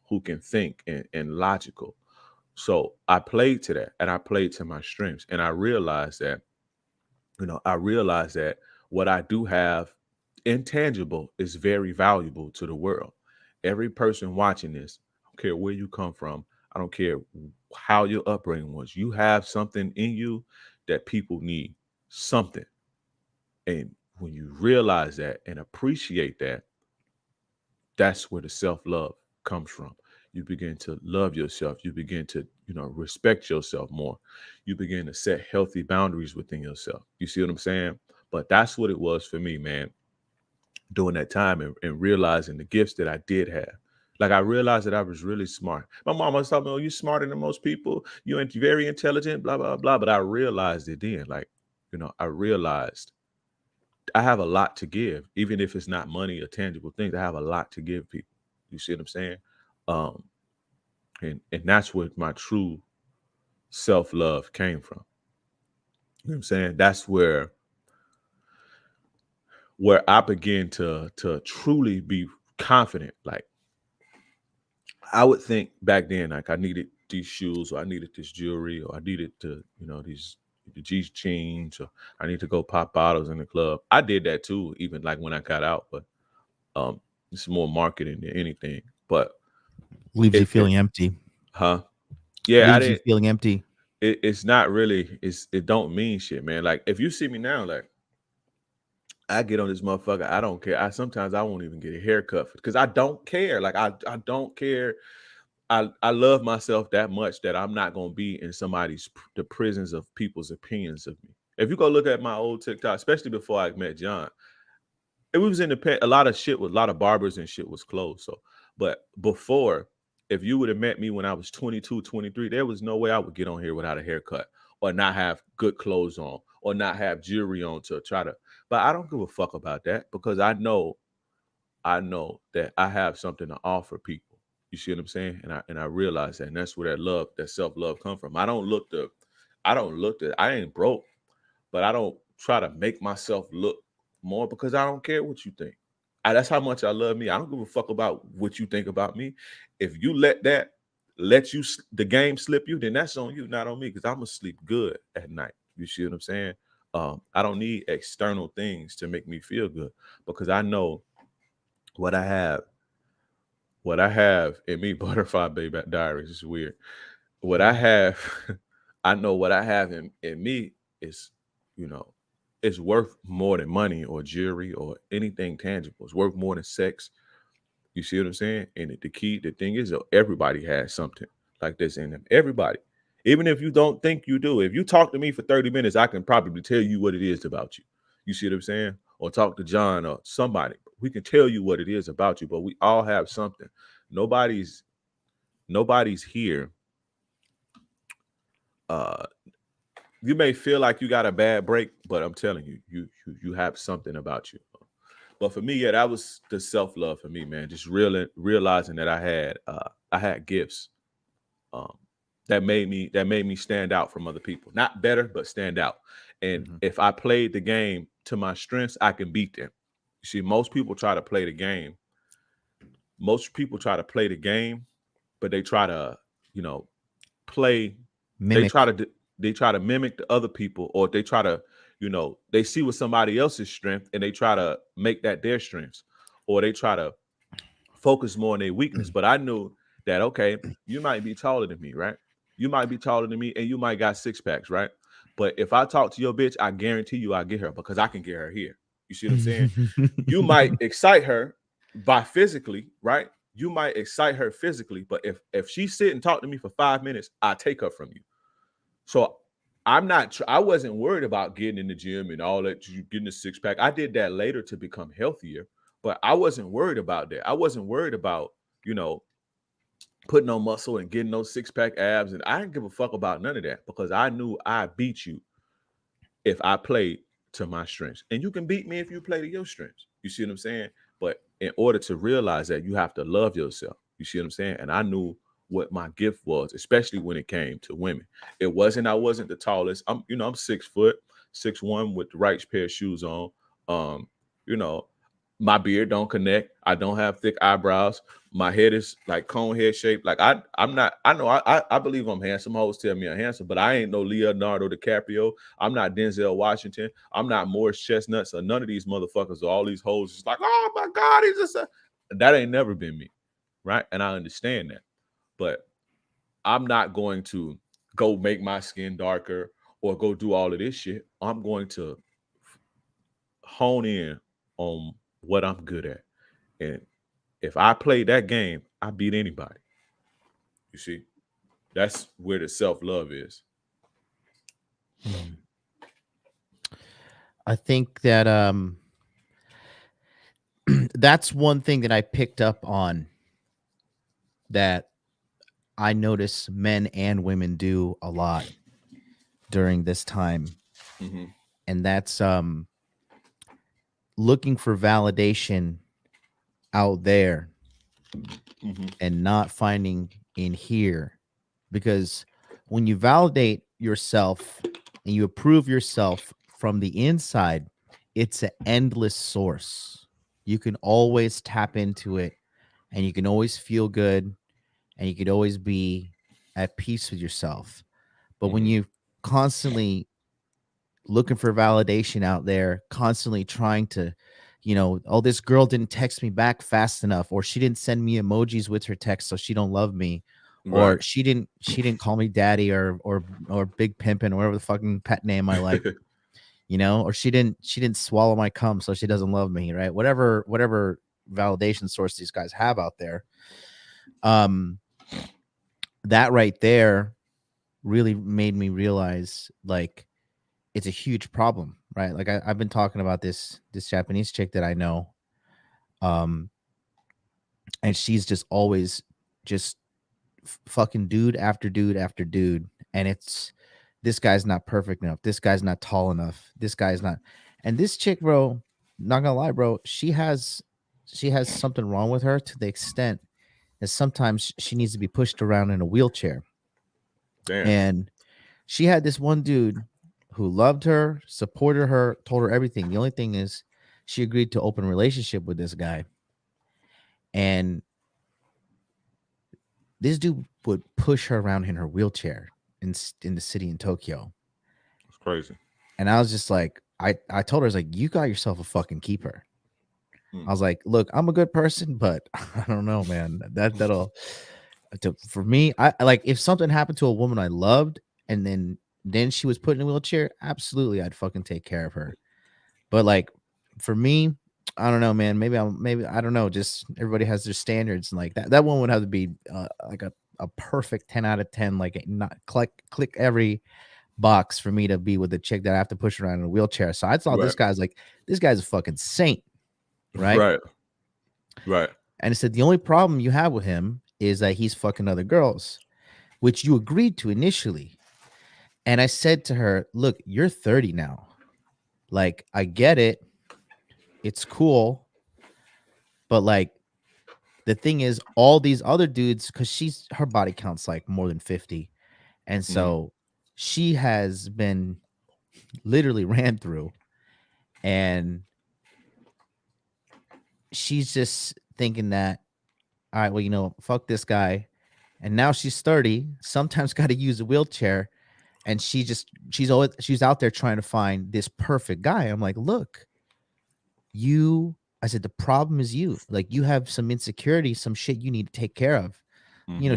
who can think and logical. So I played to that and I played to my strengths. And I realized that what I do have intangible is very valuable to the world. Every person watching this, I don't care where you come from, I don't care how your upbringing was, you have something in you that people need, something. And when you realize that and appreciate that, that's where the self-love comes from. You begin to love yourself. You begin to, respect yourself more. You begin to set healthy boundaries within yourself. You see what I'm saying? But that's what it was for me, man, during that time and realizing the gifts that I did have. Like I realized that I was really smart. My mom was telling me, "Oh, you're smarter than most people. You're very intelligent, blah, blah, blah." But I realized it then. Like, I realized I have a lot to give, even if it's not money or tangible things. I have a lot to give people. You see what I'm saying? Um, and that's where my true self love came from. You know what I'm saying? That's where I began to truly be confident. Like I would think back then, like I needed these shoes, or I needed this jewelry, or I needed the G jeans, or I need to go pop bottles in the club. I did that too, even like when I got out, but um, it's more marketing than anything. But Leaves you it feeling empty. huh? Yeah, I Leaves you didn't. feeling empty. It's not really. It don't mean shit, man. Like if you see me now, like I get on this motherfucker. I don't care. Sometimes I won't even get a haircut because I don't care. Like I don't care. I love myself that much that I'm not gonna be in the prisons of people's opinions of me. If you go look at my old TikTok, especially before I met John, it was a lot of shit with a lot of barbers and shit was closed. So, but before if you would have met me when I was 22, 23, there was no way I would get on here without a haircut or not have good clothes on or not have jewelry on to try to. But I don't give a fuck about that because I know that I have something to offer people. You see what I'm saying? And I realize that, and that's where that love, that self love, come from. I ain't broke, but I don't try to make myself look more because I don't care what you think. That's how much I love me. I don't give a fuck about what you think about me. If you the game slip you, then that's on you, not on me, because I'm gonna sleep good at night. You see what I'm saying? I don't need external things to make me feel good because I know what I have. What I have in me, Butterfly Baby Diaries is weird. What I have, I know what I have in me is, you know, it's worth more than money or jewelry or anything tangible. It's worth more than sex. You see what I'm saying? And the thing is, everybody has something like this in them. Everybody. Even if you don't think you do. If you talk to me for 30 minutes, I can probably tell you what it is about you. You see what I'm saying? Or talk to John or somebody. We can tell you what it is about you, but we all have something. Nobody's here. Uh you may feel like you got a bad break, but I'm telling you, you have something about you. But for me, yeah, that was the self love for me, man. Just realizing that I had gifts um, that made me stand out from other people. Not better, but stand out. And if I played the game to my strengths, I can beat them. You see, most people try to play the game. Most people try to play the game, but they try to, you know, play. They Mimic. try to they try to mimic the other people, or they try to, they see what somebody else's strength and they try to make that their strengths, or they try to focus more on their weakness. But I knew that, okay, you might be taller than me, right? You might be taller than me and you might got six packs, right? But if I talk to your bitch, I guarantee you I get her because I can get her here. You see what I'm saying? You might excite her by physically, right? You might excite her physically, but if she sit and talk to me for 5 minutes, I take her from you. So I wasn't worried about getting in the gym and all that, you getting a six pack. I did that later to become healthier, but I wasn't worried about that. I wasn't worried about, you know, putting on muscle and getting those six pack abs. And I didn't give a fuck about none of that because I knew I beat you if I played to my strengths. And you can beat me if you play to your strengths. You see what I'm saying? But in order to realize that, you have to love yourself. You see what I'm saying? And I knew what my gift was, especially when it came to women. I wasn't the tallest. I'm 6 foot, 6'1" with the right pair of shoes on. Um, you know, my beard don't connect. I don't have thick eyebrows. My head is like cone head shaped. Like I'm not. I know. I believe I'm handsome. Hoes tell me I'm handsome, but I ain't no Leonardo DiCaprio. I'm not Denzel Washington. I'm not Morris Chestnut. So none of these motherfuckers or all these hoes is like, oh my God, he's just that ain't never been me, right? And I understand that, but I'm not going to go make my skin darker or go do all of this shit. I'm going to hone in on what I'm good at. And if I play that game, I beat anybody. You see, that's where the self love is. I think that that's one thing that I picked up on that I notice men and women do a lot during this time. Mm-hmm. And that's looking for validation out there Mm-hmm. and not finding in here. Because when you validate yourself and you approve yourself from the inside, it's an endless source. You can always tap into it and you can always feel good and you could always be at peace with yourself. But when Mm-hmm. you constantly looking for validation out there, constantly trying to, oh, this girl didn't text me back fast enough, or she didn't send me emojis with her text, so she don't love me, Right. or she didn't call me daddy or big pimpin' or whatever the fucking pet name I like, or she didn't swallow my cum, so she doesn't love me, right? Whatever validation source these guys have out there, um, that right there really made me realize like it's a huge problem, right? Like I've been talking about this Japanese chick that I know, um, and she's just always just fucking dude after dude after dude, and it's this guy's not perfect enough. This guy's not tall enough. This guy's not. And this chick, bro, not gonna lie, bro, she has something wrong with her to the extent that sometimes she needs to be pushed around in a wheelchair. Damn. And she had this one dude who loved her, supported her, told her everything. The only thing is she agreed to open relationship with this guy. And this dude would push her around in her wheelchair in the city in Tokyo. It's crazy. And I was just like, I told her, I was like, you got yourself a fucking keeper. I was like, look, I'm a good person, but I don't know, man. That'll for me, I like if something happened to a woman I loved and then she was put in a wheelchair, absolutely I'd fucking take care of her. But like for me, I don't know, man. Maybe I don't know. Just everybody has their standards, and like that one would have to be like a perfect 10 out of 10, like not click every box for me to be with a chick that I have to push around in a wheelchair. So I thought Right. this guy's a fucking saint, right? Right. Right. And it said the only problem you have with him is that he's fucking other girls, which you agreed to initially. And I said to her, look, you're 30 now. Like, I get it. It's cool. But like the thing is, all these other dudes, because her body count's like more than 50. And so she has been literally ran through. And she's just thinking that, all right, well, fuck this guy. And now she's 30, sometimes got to use a wheelchair. And she's out there trying to find this perfect guy. I'm like, look, I said, the problem is you. Like, you have some insecurity, some shit you need to take care of.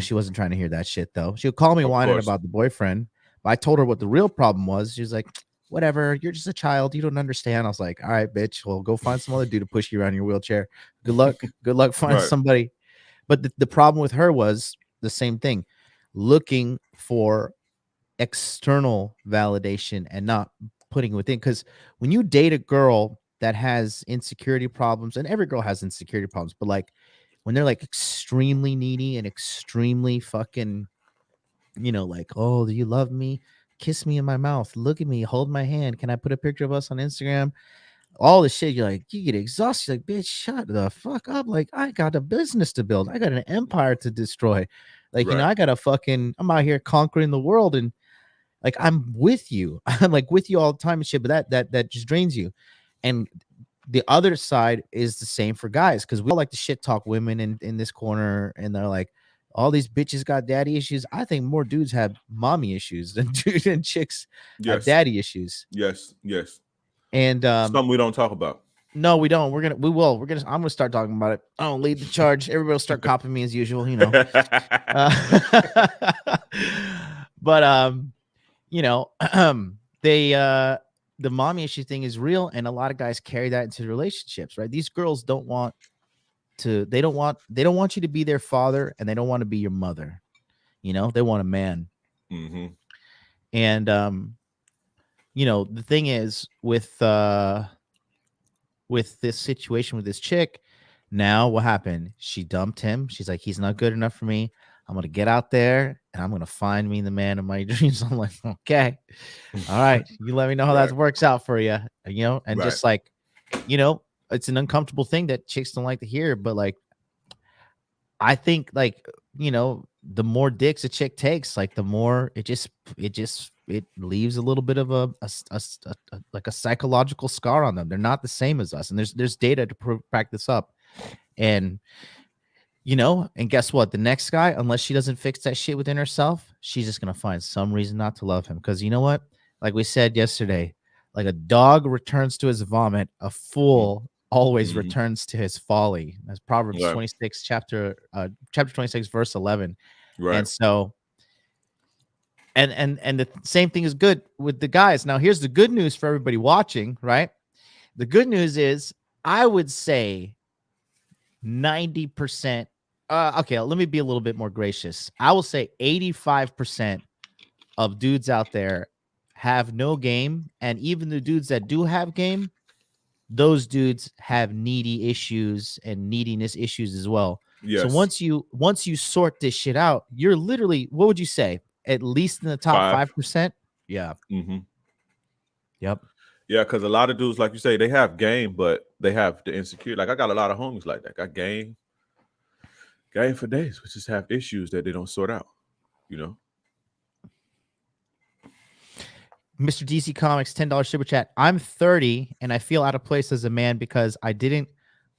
She wasn't trying to hear that shit, though. She would call me whining about the boyfriend. But I told her what the real problem was. She was like, whatever, you're just a child. You don't understand. I was like, all right, bitch, well, go find some other dude to push you around in your wheelchair. Good luck. Good luck finding somebody. But the problem with her was the same thing, looking for external validation and not putting it within. Because when you date a girl that has insecurity problems, and every girl has insecurity problems, but like when they're like extremely needy and extremely fucking, like, oh, do you love me? Kiss me in my mouth. Look at me. Hold my hand. Can I put a picture of us on Instagram? All the shit. You're like, you get exhausted. You're like, bitch, shut the fuck up. Like, I got a business to build. I got an empire to destroy. Like, I got I'm out here conquering the world, and like, I'm with you. I'm like with you all the time and shit, but that just drains you. And the other side is the same for guys, because we all like to shit talk women in this corner, and they're like, all these bitches got daddy issues. I think more dudes have mommy issues than chicks have daddy issues. Yes. And something we don't talk about. No, we don't. I'm gonna start talking about it. I don't lead the charge. Everybody will start copying me as usual, But the mommy issue thing is real, and a lot of guys carry that into relationships, right? These girls they don't want you to be their father, and they don't want to be your mother. They want a man. And the thing is with this situation with this chick, now what happened? She dumped him. She's like, he's not good enough for me. I'm gonna get out there and I'm gonna find me the man of my dreams. I'm like, okay, all right, you let me know how that works out for you, and just like, it's an uncomfortable thing that chicks don't like to hear, but like, I think like, the more dicks a chick takes, like the more it leaves a little bit of a psychological scar on them. They're not the same as us, and there's data to back this up. And and guess what? The next guy, unless she doesn't fix that shit within herself, she's just gonna find some reason not to love him. Because you know what? Like we said yesterday, like a dog returns to his vomit, a fool always returns to his folly. That's Proverbs 26, chapter 26, verse 11. Right. And so, and the same thing is good with the guys. Now, here's the good news for everybody watching, right? The good news is, I would say 90%. Okay, let me be a little bit more gracious. I will say 85% of dudes out there have no game, and even the dudes that do have game, those dudes have needy issues and neediness issues as well. So Yes. once you sort this shit out, you're literally, what would you say? At least in the top 5. 5%? Yeah. Mm-hmm. Yep. Yeah, because a lot of dudes, like you say, they have game, but they have the insecurity. Like I got a lot of homies like that. Got game for days, but just have issues that they don't sort out. You know. Mr. DC Comics, $10 super chat. I'm 30 and I feel out of place as a man because I didn't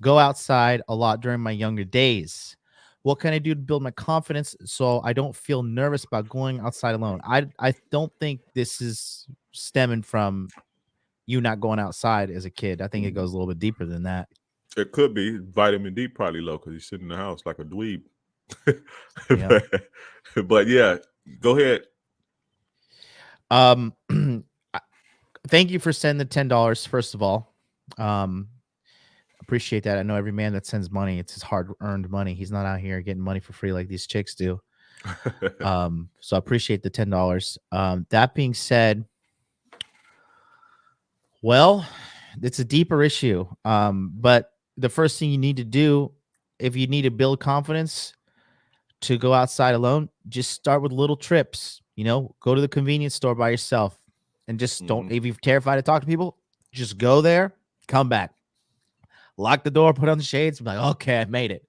go outside a lot during my younger days. What can I do to build my confidence so I don't feel nervous about going outside alone? I don't think this is stemming from you not going outside as a kid. I think it goes a little bit deeper than that. It could be vitamin D probably low because he's sitting in the house like a dweeb. Yeah. but yeah, go ahead. Thank you for sending the $10. First of all, appreciate that. I know every man that sends money, it's his hard-earned money. He's not out here getting money for free like these chicks do. So I appreciate the $10. That being said, well, it's a deeper issue. But the first thing you need to do, if you need to build confidence to go outside alone, just start with little trips. Go to the convenience store by yourself and just don't, if you're terrified to talk to people, just go there, come back, lock the door, put on the shades, be like, okay, I made it,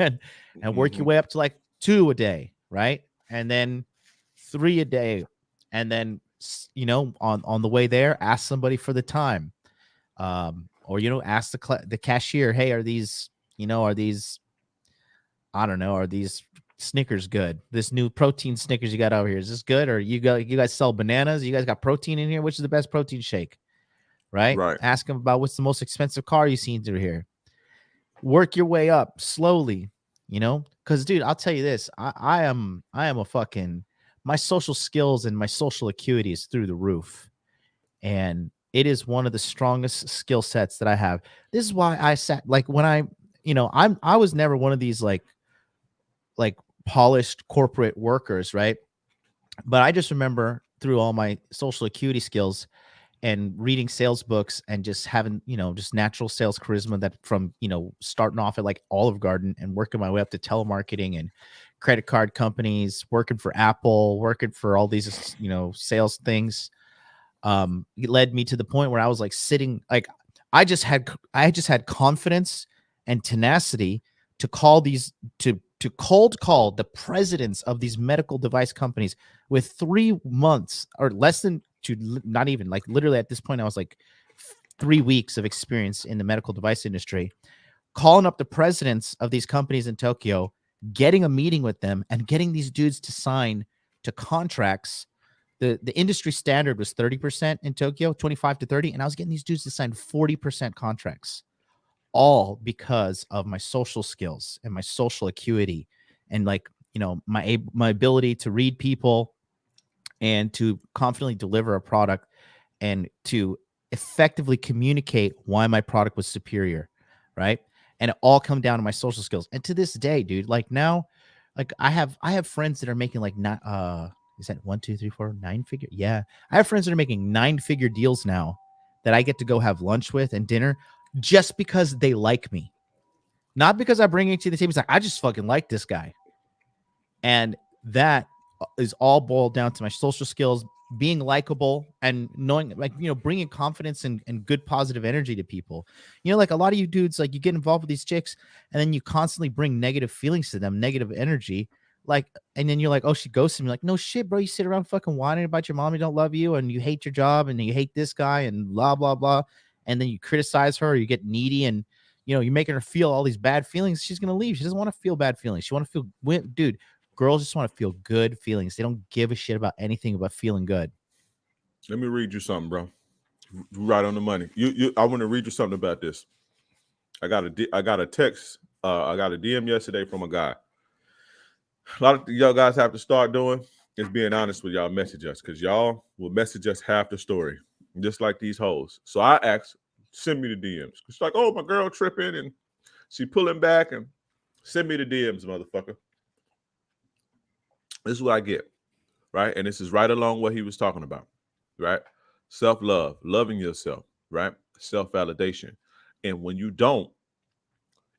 and work your way up to like 2 a day, right? And then 3 a day. And then, on the way there, ask somebody for the time. Or, ask the cashier, hey, are these, I don't know, are these Snickers good? This new protein Snickers you got over here, is this good? Or you guys sell bananas? You guys got protein in here? Which is the best protein shake? Right? Ask them about what's the most expensive car you've seen through here. Work your way up slowly, because dude, I'll tell you this. I am a fucking, my social skills and my social acuity is through the roof. And it is one of the strongest skill sets that I have. This is why I sat, like, when I was never one of these like polished corporate workers, right? But I just remember through all my social acuity skills and reading sales books and just having, just natural sales charisma, that from, starting off at like Olive Garden and working my way up to telemarketing and credit card companies, working for Apple, working for all these, sales things. It led me to the point where I was like sitting, like I just had confidence and tenacity to call these, to cold call the presidents of these medical device companies with 3 months or less than, to not even, like, literally at this point I was like 3 weeks of experience in the medical device industry, calling up the presidents of these companies in Tokyo, getting a meeting with them and getting these dudes to sign to contracts. The industry standard was 30% in Tokyo, 25 to 30, and I was getting these dudes to sign 40% contracts, all because of my social skills and my social acuity and, like, my ability to read people and to confidently deliver a product and to effectively communicate why my product was superior, right? And it all come down to my social skills. And to this day, dude, like now, like I have friends that are making like is that 1, 2, 3, 4, 9-figure? Yeah. I have friends that are making 9-figure deals now that I get to go have lunch with and dinner just because they like me. Not because I bring it to the table. It's like, I just fucking like this guy. And that is all boiled down to my social skills, being likable and knowing, like, bringing confidence and good positive energy to people. Like a lot of you dudes, like, you get involved with these chicks and then you constantly bring negative feelings to them, negative energy. Like, and then you're like, oh, she ghosted me. Like, no shit, bro. You sit around fucking whining about your mom, you don't love you, and you hate your job, and you hate this guy, and blah, blah, blah. And then you criticize her, or you get needy, and you're making her feel all these bad feelings. She's gonna leave. She doesn't want to feel bad feelings. She want to feel, dude. Girls just want to feel good feelings. They don't give a shit about anything but feeling good. Let me read you something, bro. Right on the money. I want to read you something about this. I got a text. I got a DM yesterday from a guy. A lot of y'all guys have to start doing is being honest with y'all message us, because y'all will message us half the story, just like these hoes. So I asked, send me the DMs. It's like, oh, my girl tripping and she pulling back, and send me the DMs, motherfucker. This is what I get, right? And this is right along what he was talking about, right? Self-love, loving yourself, right? Self-validation. And when you don't,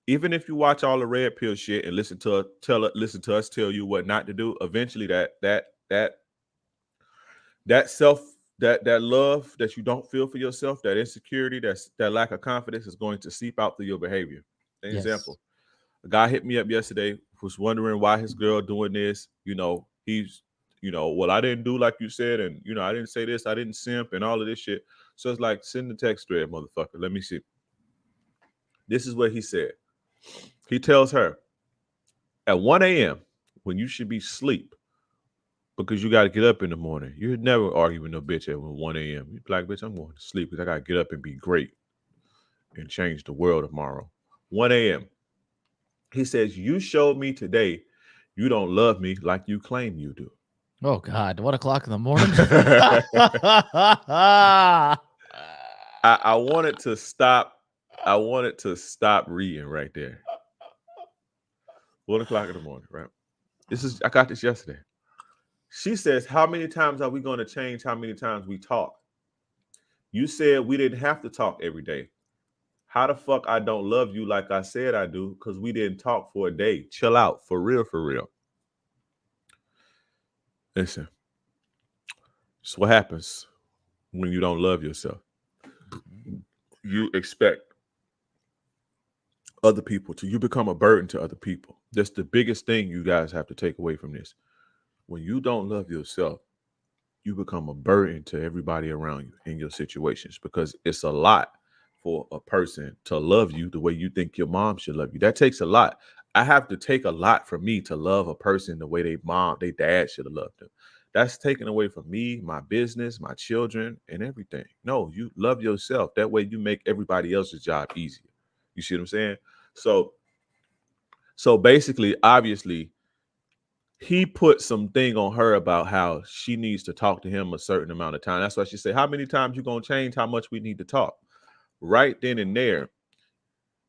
Even if you watch all the red pill shit and listen to us tell you what not to do, eventually that self that love that you don't feel for yourself, that insecurity, that lack of confidence is going to seep out through your behavior. An Yes. example: a guy hit me up yesterday, was wondering why his girl doing this. Well, I didn't do like you said, and I didn't say this, I didn't simp, and all of this shit. So it's like, send the text thread, motherfucker. Let me see. This is what he said. He tells her at 1 a.m. when you should be asleep because you got to get up in the morning. You'd never argue with no bitch at 1 a.m. You be like, bitch, I'm going to sleep because I got to get up and be great and change the world tomorrow. 1 a.m. He says, you showed me today you don't love me like you claim you do. Oh God, 1 o'clock in the morning. I wanted to stop. I wanted to stop reading right there. 1 o'clock in the morning, right? I got this yesterday. She says, how many times are we going to change how many times we talk? You said we didn't have to talk every day. How the fuck I don't love you like I said I do because we didn't talk for a day. Chill out. For real, for real. Listen, it's what happens when you don't love yourself. You expect other people you become a burden to other people. That's the biggest thing you guys have to take away from this. When you don't love yourself, you become a burden to everybody around you in your situations because it's a lot for a person to love you the way you think your mom should love you. That takes a lot. I have to take a lot for me to love a person the way their dad should have loved them. That's taken away from me, my business, my children, and everything. No, you love yourself. That way you make everybody else's job easier. You see what I'm saying? So, so basically, obviously, he put something on her about how she needs to talk to him a certain amount of time. That's why she said, how many times you gonna change how much we need to talk? Right then and there,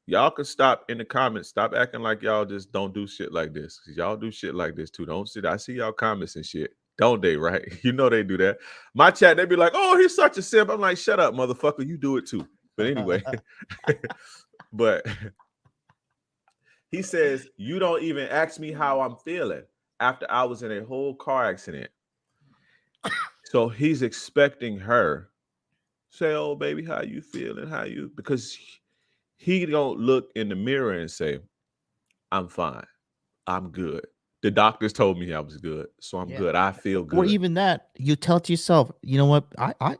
y'all can stop in the comments. Stop acting like y'all just don't do shit like this. Y'all do shit like this too. Don't sit. I see y'all comments and shit. Don't they, right? You know they do that. My chat, they be like, oh, he's such a simp. I'm like, shut up, motherfucker. You do it too. But anyway, but he says, you don't even ask me how I'm feeling after I was in a whole car accident. So he's expecting her say, oh, baby, how you feeling? Because he don't look in the mirror and say, I'm fine. I'm good. The doctors told me I was good. So I'm Yeah. good. I feel Or good. even that, you tell to yourself, you know what,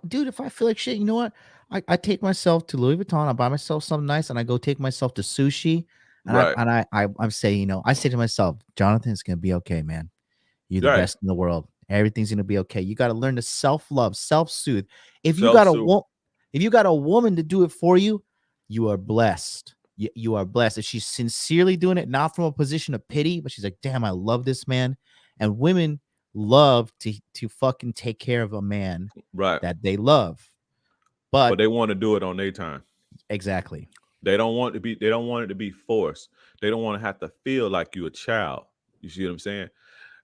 dude, if I feel like shit, you know what, I take myself to Louis Vuitton, I buy myself something nice, and I go take myself to sushi, and Right. I'm saying, I say to myself, Jonathan, it's gonna be okay, man. You're the Right. best in the world. Everything's gonna be okay. You got to learn to self-love, self-soothe. If you got a Self-soothe. wo- if you got a woman to do it for you, you are blessed. You are blessed. If she's sincerely doing it, not from a position of pity, but she's like, damn, I love this man. And women love to fucking take care of a man Right. that they love. But But they want to do it on their time. exactly. They don't want it to be forced. They don't want to have to feel like you're a child. You see what I'm saying?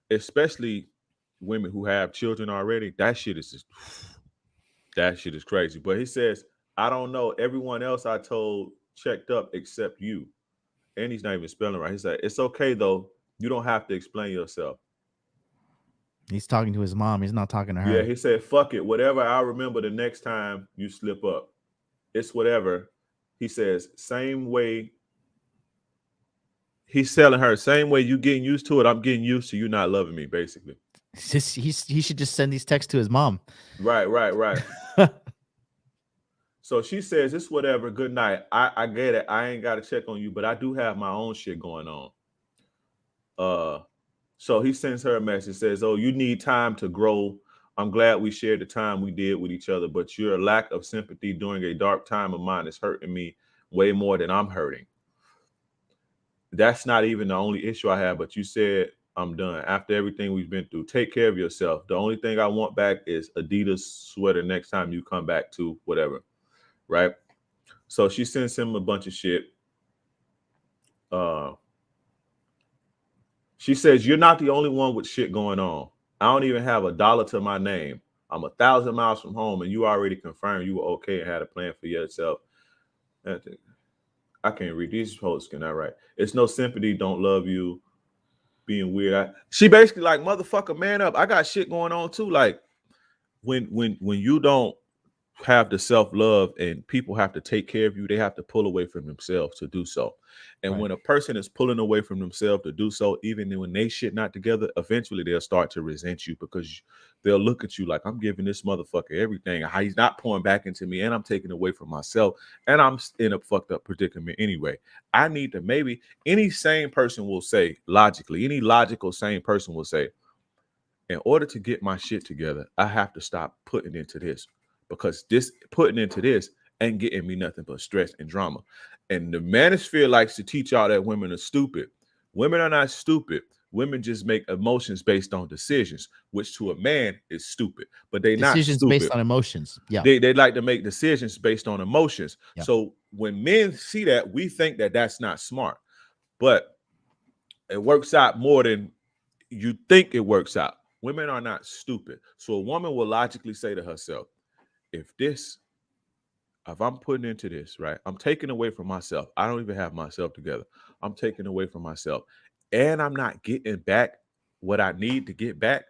Especially women who have children already. That shit is crazy. But he says, I don't know. Everyone else I told checked up except you. And he's not even spelling right. He said, it's okay though. You don't have to explain yourself. He's talking to his mom. He's not talking to Yeah, her. he said, fuck it. Whatever I remember the next time you slip up. It's whatever. He says, same way. He's telling her, same way you getting used to it, I'm getting used to you not loving me, basically. He should just send these texts to his mom. Right, right, right. So she says, it's whatever. Good night. I get it. I ain't got to check on you, but I do have my own shit going on. So he sends her a message, says, oh, you need time to grow. I'm glad we shared the time we did with each other, but your lack of sympathy during a dark time of mine is hurting me way more than I'm hurting. That's not even the only issue I have, but you said I'm done. After everything we've been through, take care of yourself. The only thing I want back is Adidas sweater next time you come back to whatever. Right? So she sends him a bunch of shit. Uh, she says, you're not the only one with shit going on. I don't even have $1 to my name. I'm 1,000 miles from home, and you already confirmed you were okay and had a plan for yourself. I can't read these posts. Can I write? It's no sympathy. Don't love you. Being weird. She basically like, motherfucker, man up. I got shit going on too. Like when you don't have the self-love and people have to take care of you, they have to pull away from themselves to do so. And Right. when a person is pulling away from themselves to do so, even when they shit not together, eventually they'll start to resent you because they'll look at you like, I'm giving this motherfucker everything. How he's not pouring back into me, and I'm taking away from myself, and I'm in a fucked up predicament anyway. I need to maybe any sane person will say logically, any logical sane person will say, in order to get my shit together, I have to stop putting into this because this putting into this ain't getting me nothing but stress and drama. And the manosphere likes to teach y'all that women are stupid. Women are not stupid. Women just make emotions based on decisions, which to a man is stupid, but they not Decisions based stupid. on emotions. Yeah. They like to make decisions based on emotions. Yeah. So when men see that, we think that that's not smart, but it works out more than you think it works out. Women are not stupid. So a woman will logically say to herself, if this, if I'm putting into this, right, I'm taking away from myself. I don't even have myself together. I'm taking away from myself. And I'm not getting back what I need to get back.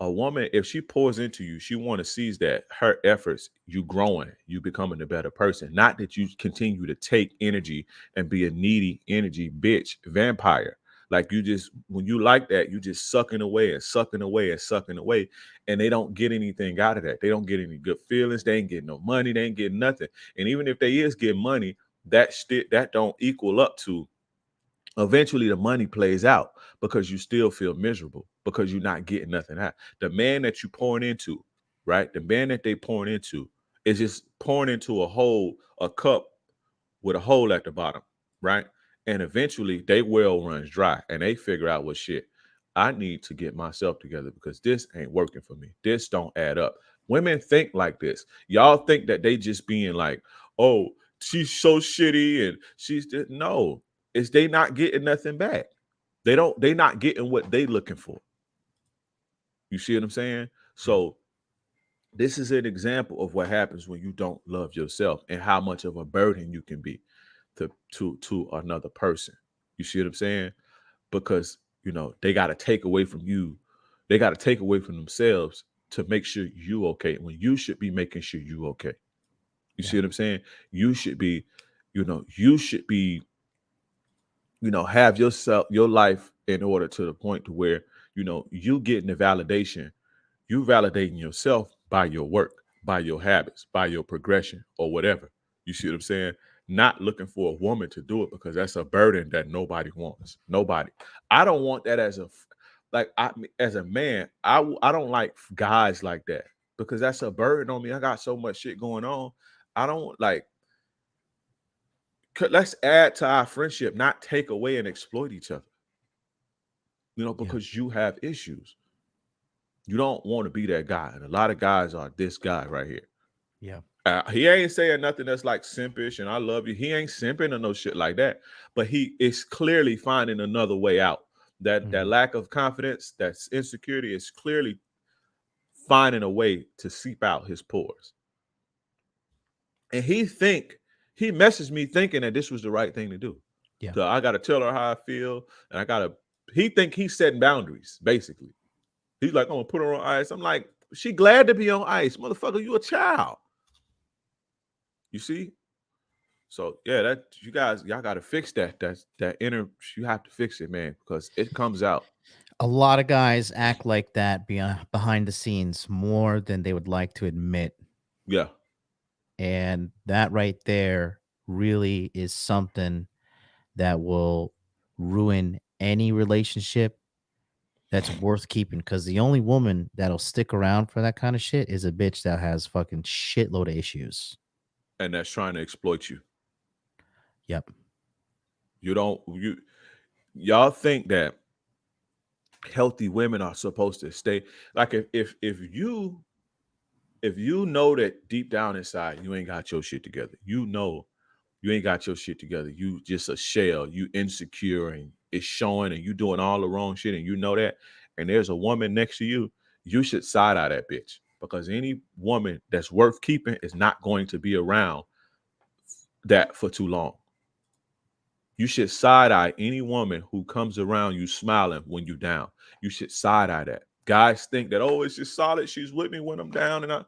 A woman, if she pours into you, she want to seize that her efforts, you growing, you becoming a better person. Not that you continue to take energy and be a needy energy bitch vampire. Like you just when you like that, you just sucking away and sucking away and sucking away, and they don't get anything out of that. They don't get any good feelings. They ain't getting no money. They ain't getting nothing. And even if they is getting money, that don't equal up to eventually the money plays out because you still feel miserable because you're not getting nothing out. The man that you pouring into, right? The man that they pouring into is just pouring into a cup with a hole at the bottom, right? And eventually they well runs dry and they figure out, well, shit, I need to get myself together because this ain't working for me. This don't add up. Women think like this. Y'all think that they just being like, oh, she's so shitty and she's just, no, it's they not getting nothing back. They not getting what they looking for. You see what I'm saying? Yeah. So this is an example of what happens when you don't love yourself and how much of a burden you can be to another person. You see what I'm saying? Because they got to take away from you. They got to take away from themselves to make sure you okay when you should be making sure you okay. You Yeah. see what I'm saying? You should be, you should be, have your life in order to the point to where, you getting the validation, you validating yourself by your work, by your habits, by your progression or whatever. You see what I'm saying? Not looking for a woman to do it because that's a burden that nobody wants. Nobody. I don't want that as a man. I don't like guys like that because that's a burden on me. I got so much shit going on. I don't like. Let's add to our friendship, not take away and exploit each other. Yeah. Because you have issues. You don't want to be that guy. And a lot of guys are this guy right here. Yeah. He ain't saying nothing that's like simpish and I love you. He ain't simping or no shit like that. But he is clearly finding another way out. That Mhm. lack of confidence, that insecurity is clearly finding a way to seep out his pores. And he messaged me thinking that this was the right thing to do. Yeah. So I gotta tell her how I feel, and he think he's setting boundaries, basically. He's like, I'm gonna put her on ice. I'm like, she glad to be on ice. Motherfucker, you a child. You see? So yeah, that y'all gotta fix that. That inner, you have to fix it, man, because it comes out. A lot of guys act like that behind the scenes more than they would like to admit. Yeah. And that right there really is something that will ruin any relationship that's worth keeping. Because the only woman that'll stick around for that kind of shit is a bitch that has fucking shitload of issues. And that's trying to exploit you. Yep. Y'all think that healthy women are supposed to stay like if you know that deep down inside you ain't got your shit together. You ain't got your shit together. You just a shell. You insecure and it's showing and you doing all the wrong shit and you know that. And there's a woman next to you, you should side eye that bitch because any woman that's worth keeping is not going to be around that for too long. You should side eye any woman who comes around you smiling when you're down. You should side eye that. Guys think that, oh, it's just solid. She's with me when I'm down.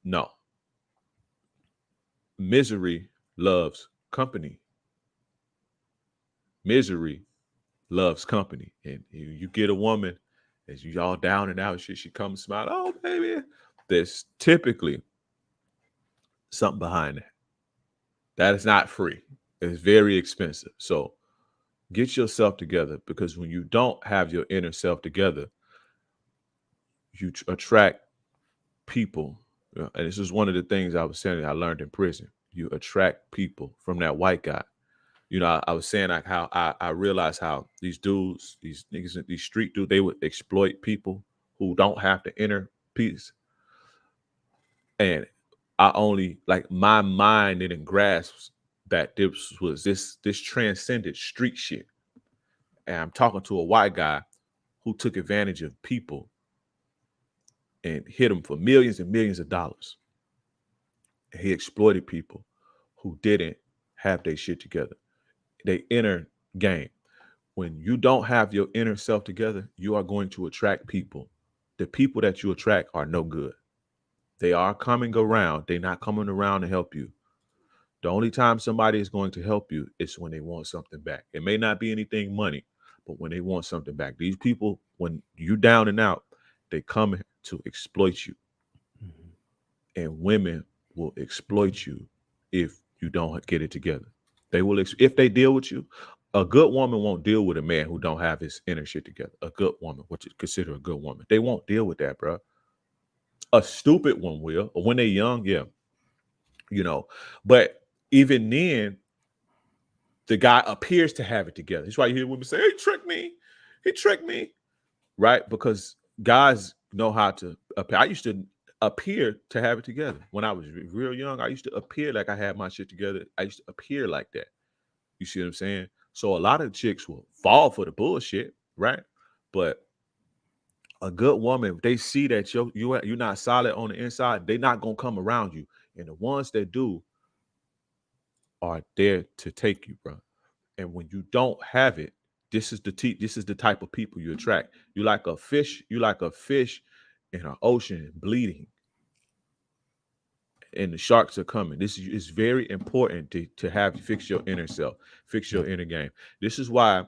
No. Misery loves company. Misery loves company. And you get a woman, as you all down and out, she comes smile. Oh, baby. There's typically something behind that. That is not free. It's very expensive. So get yourself together, because when you don't have your inner self together, you attract people. And this is one of the things I was saying I learned in prison. You attract people from that white guy. I was saying like how I realized how these dudes, these niggas, these street dudes, they would exploit people who don't have the inner peace. And I only, like, my mind didn't grasp that this transcended street shit. And I'm talking to a white guy who took advantage of people and hit them for millions and millions of dollars. And he exploited people who didn't have their shit together, their inner game. When you don't have your inner self together, you are going to attract people. The people that you attract are no good. They are coming around. They're not coming around to help you. The only time somebody is going to help you is when they want something back. It may not be anything money, but when they want something back. These people, when you down and out, they come to exploit you. Mm-hmm. And women will exploit you if you don't get it together. They will, if they deal with you. A good woman won't deal with a man who don't have his inner shit together. A good woman, what you consider a good woman, they won't deal with that, bro. A stupid one will, or when they're young, yeah. But even then, the guy appears to have it together. That's why you hear women say, he tricked me, right? Because guys know how to appear. I used to appear to have it together. When I was real young, I used to appear like I had my shit together. I used to appear like that. You see what I'm saying? So a lot of chicks will fall for the bullshit, right? But a good woman, if they see that you're not solid on the inside, they're not gonna come around you. And the ones that do are there to take you, bro. And when you don't have it, this is the type of people you attract. You like a fish in an ocean bleeding, and the sharks are coming. This is very important to fix your inner self, fix your inner game. This is why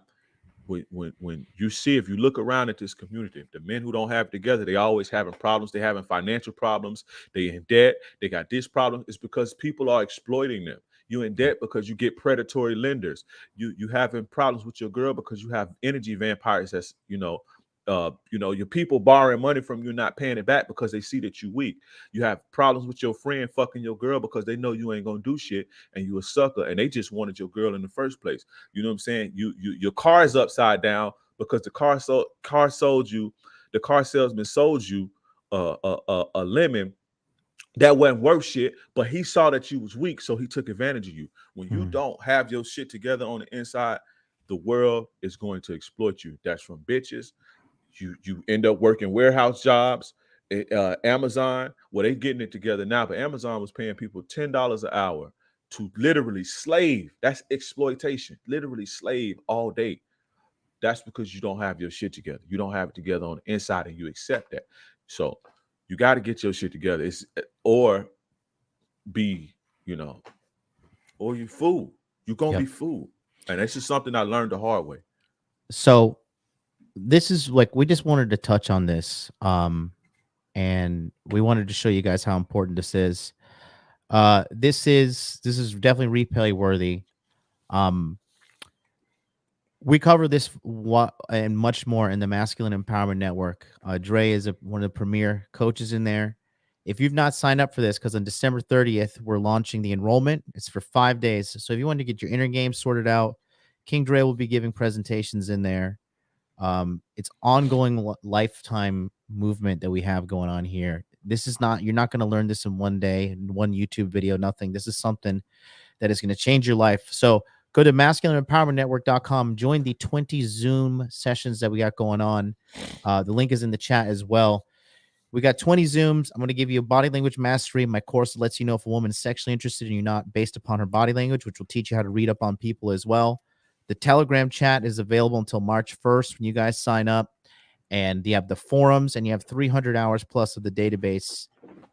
when you see, if you look around at this community, the men who don't have it together, they always having problems. They having financial problems. They in debt. They got this problem. It's because people are exploiting them. You in debt because you get predatory lenders. You having problems with your girl because you have energy vampires. That's your people borrowing money from you, not paying it back because they see that you weak. You have problems with your friend fucking your girl because they know you ain't gonna do shit and you a sucker, and they just wanted your girl in the first place. You know what I'm saying? Your car is upside down because the car salesman sold you a lemon that wasn't worth shit, but he saw that you was weak, so he took advantage of you. When you don't have your shit together on the inside, the world is going to exploit you. That's from bitches. You end up working warehouse jobs. Amazon, well, they getting it together now, but Amazon was paying people $10 an hour to literally slave. That's exploitation. Literally slave all day. That's because you don't have your shit together. You don't have it together on the inside, and you accept that. So you got to get your shit together. Or be, or you fool. You're gonna be fooled. And that's just something I learned the hard way. So this is like, we just wanted to touch on this. And we wanted to show you guys how important this is. This is definitely replay worthy. We cover this and much more in the Masculine Empowerment Network. Dre is one of the premier coaches in there. If you've not signed up for this, because on December 30th, we're launching the enrollment. It's for 5 days. So if you want to get your inner game sorted out, King Dre will be giving presentations in there. It's ongoing lifetime movement that we have going on here. This is not, you're not going to learn this in one day, in one YouTube video, nothing. This is something that is going to change your life. So go to masculineempowermentnetwork.com, join the 20 Zoom sessions that we got going on. The link is in the chat as well. We got 20 Zooms. I'm going to give you a body language mastery. My course lets you know if a woman is sexually interested in you not based upon her body language, which will teach you how to read up on people as well. The Telegram chat is available until March 1st when you guys sign up. And you have the forums, and you have 300 hours plus of the database.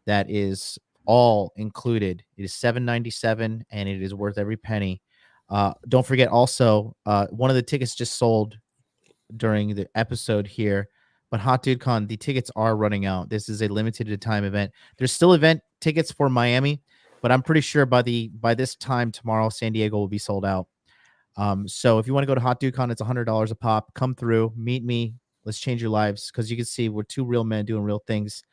That is all included. It is $7.97, and it is worth every penny. Don't forget also, one of the tickets just sold during the episode here, but Hot Dude Con, the tickets are running out. This is a limited time event. There's still event tickets for Miami, but I'm pretty sure by this time tomorrow, San Diego will be sold out. So if you want to go to Hot Dude Con, it's $100 a pop. Come through, meet me. Let's change your lives, because you can see we're two real men doing real things.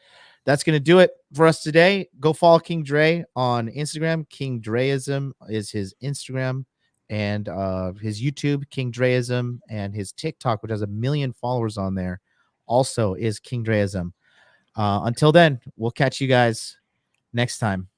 That's going to do it for us today. Go follow King Dre on Instagram. King Dreism is his Instagram, and his YouTube, King Dreism, and his TikTok, which has 1 million followers on there, also is King Dreism. Until then, we'll catch you guys next time.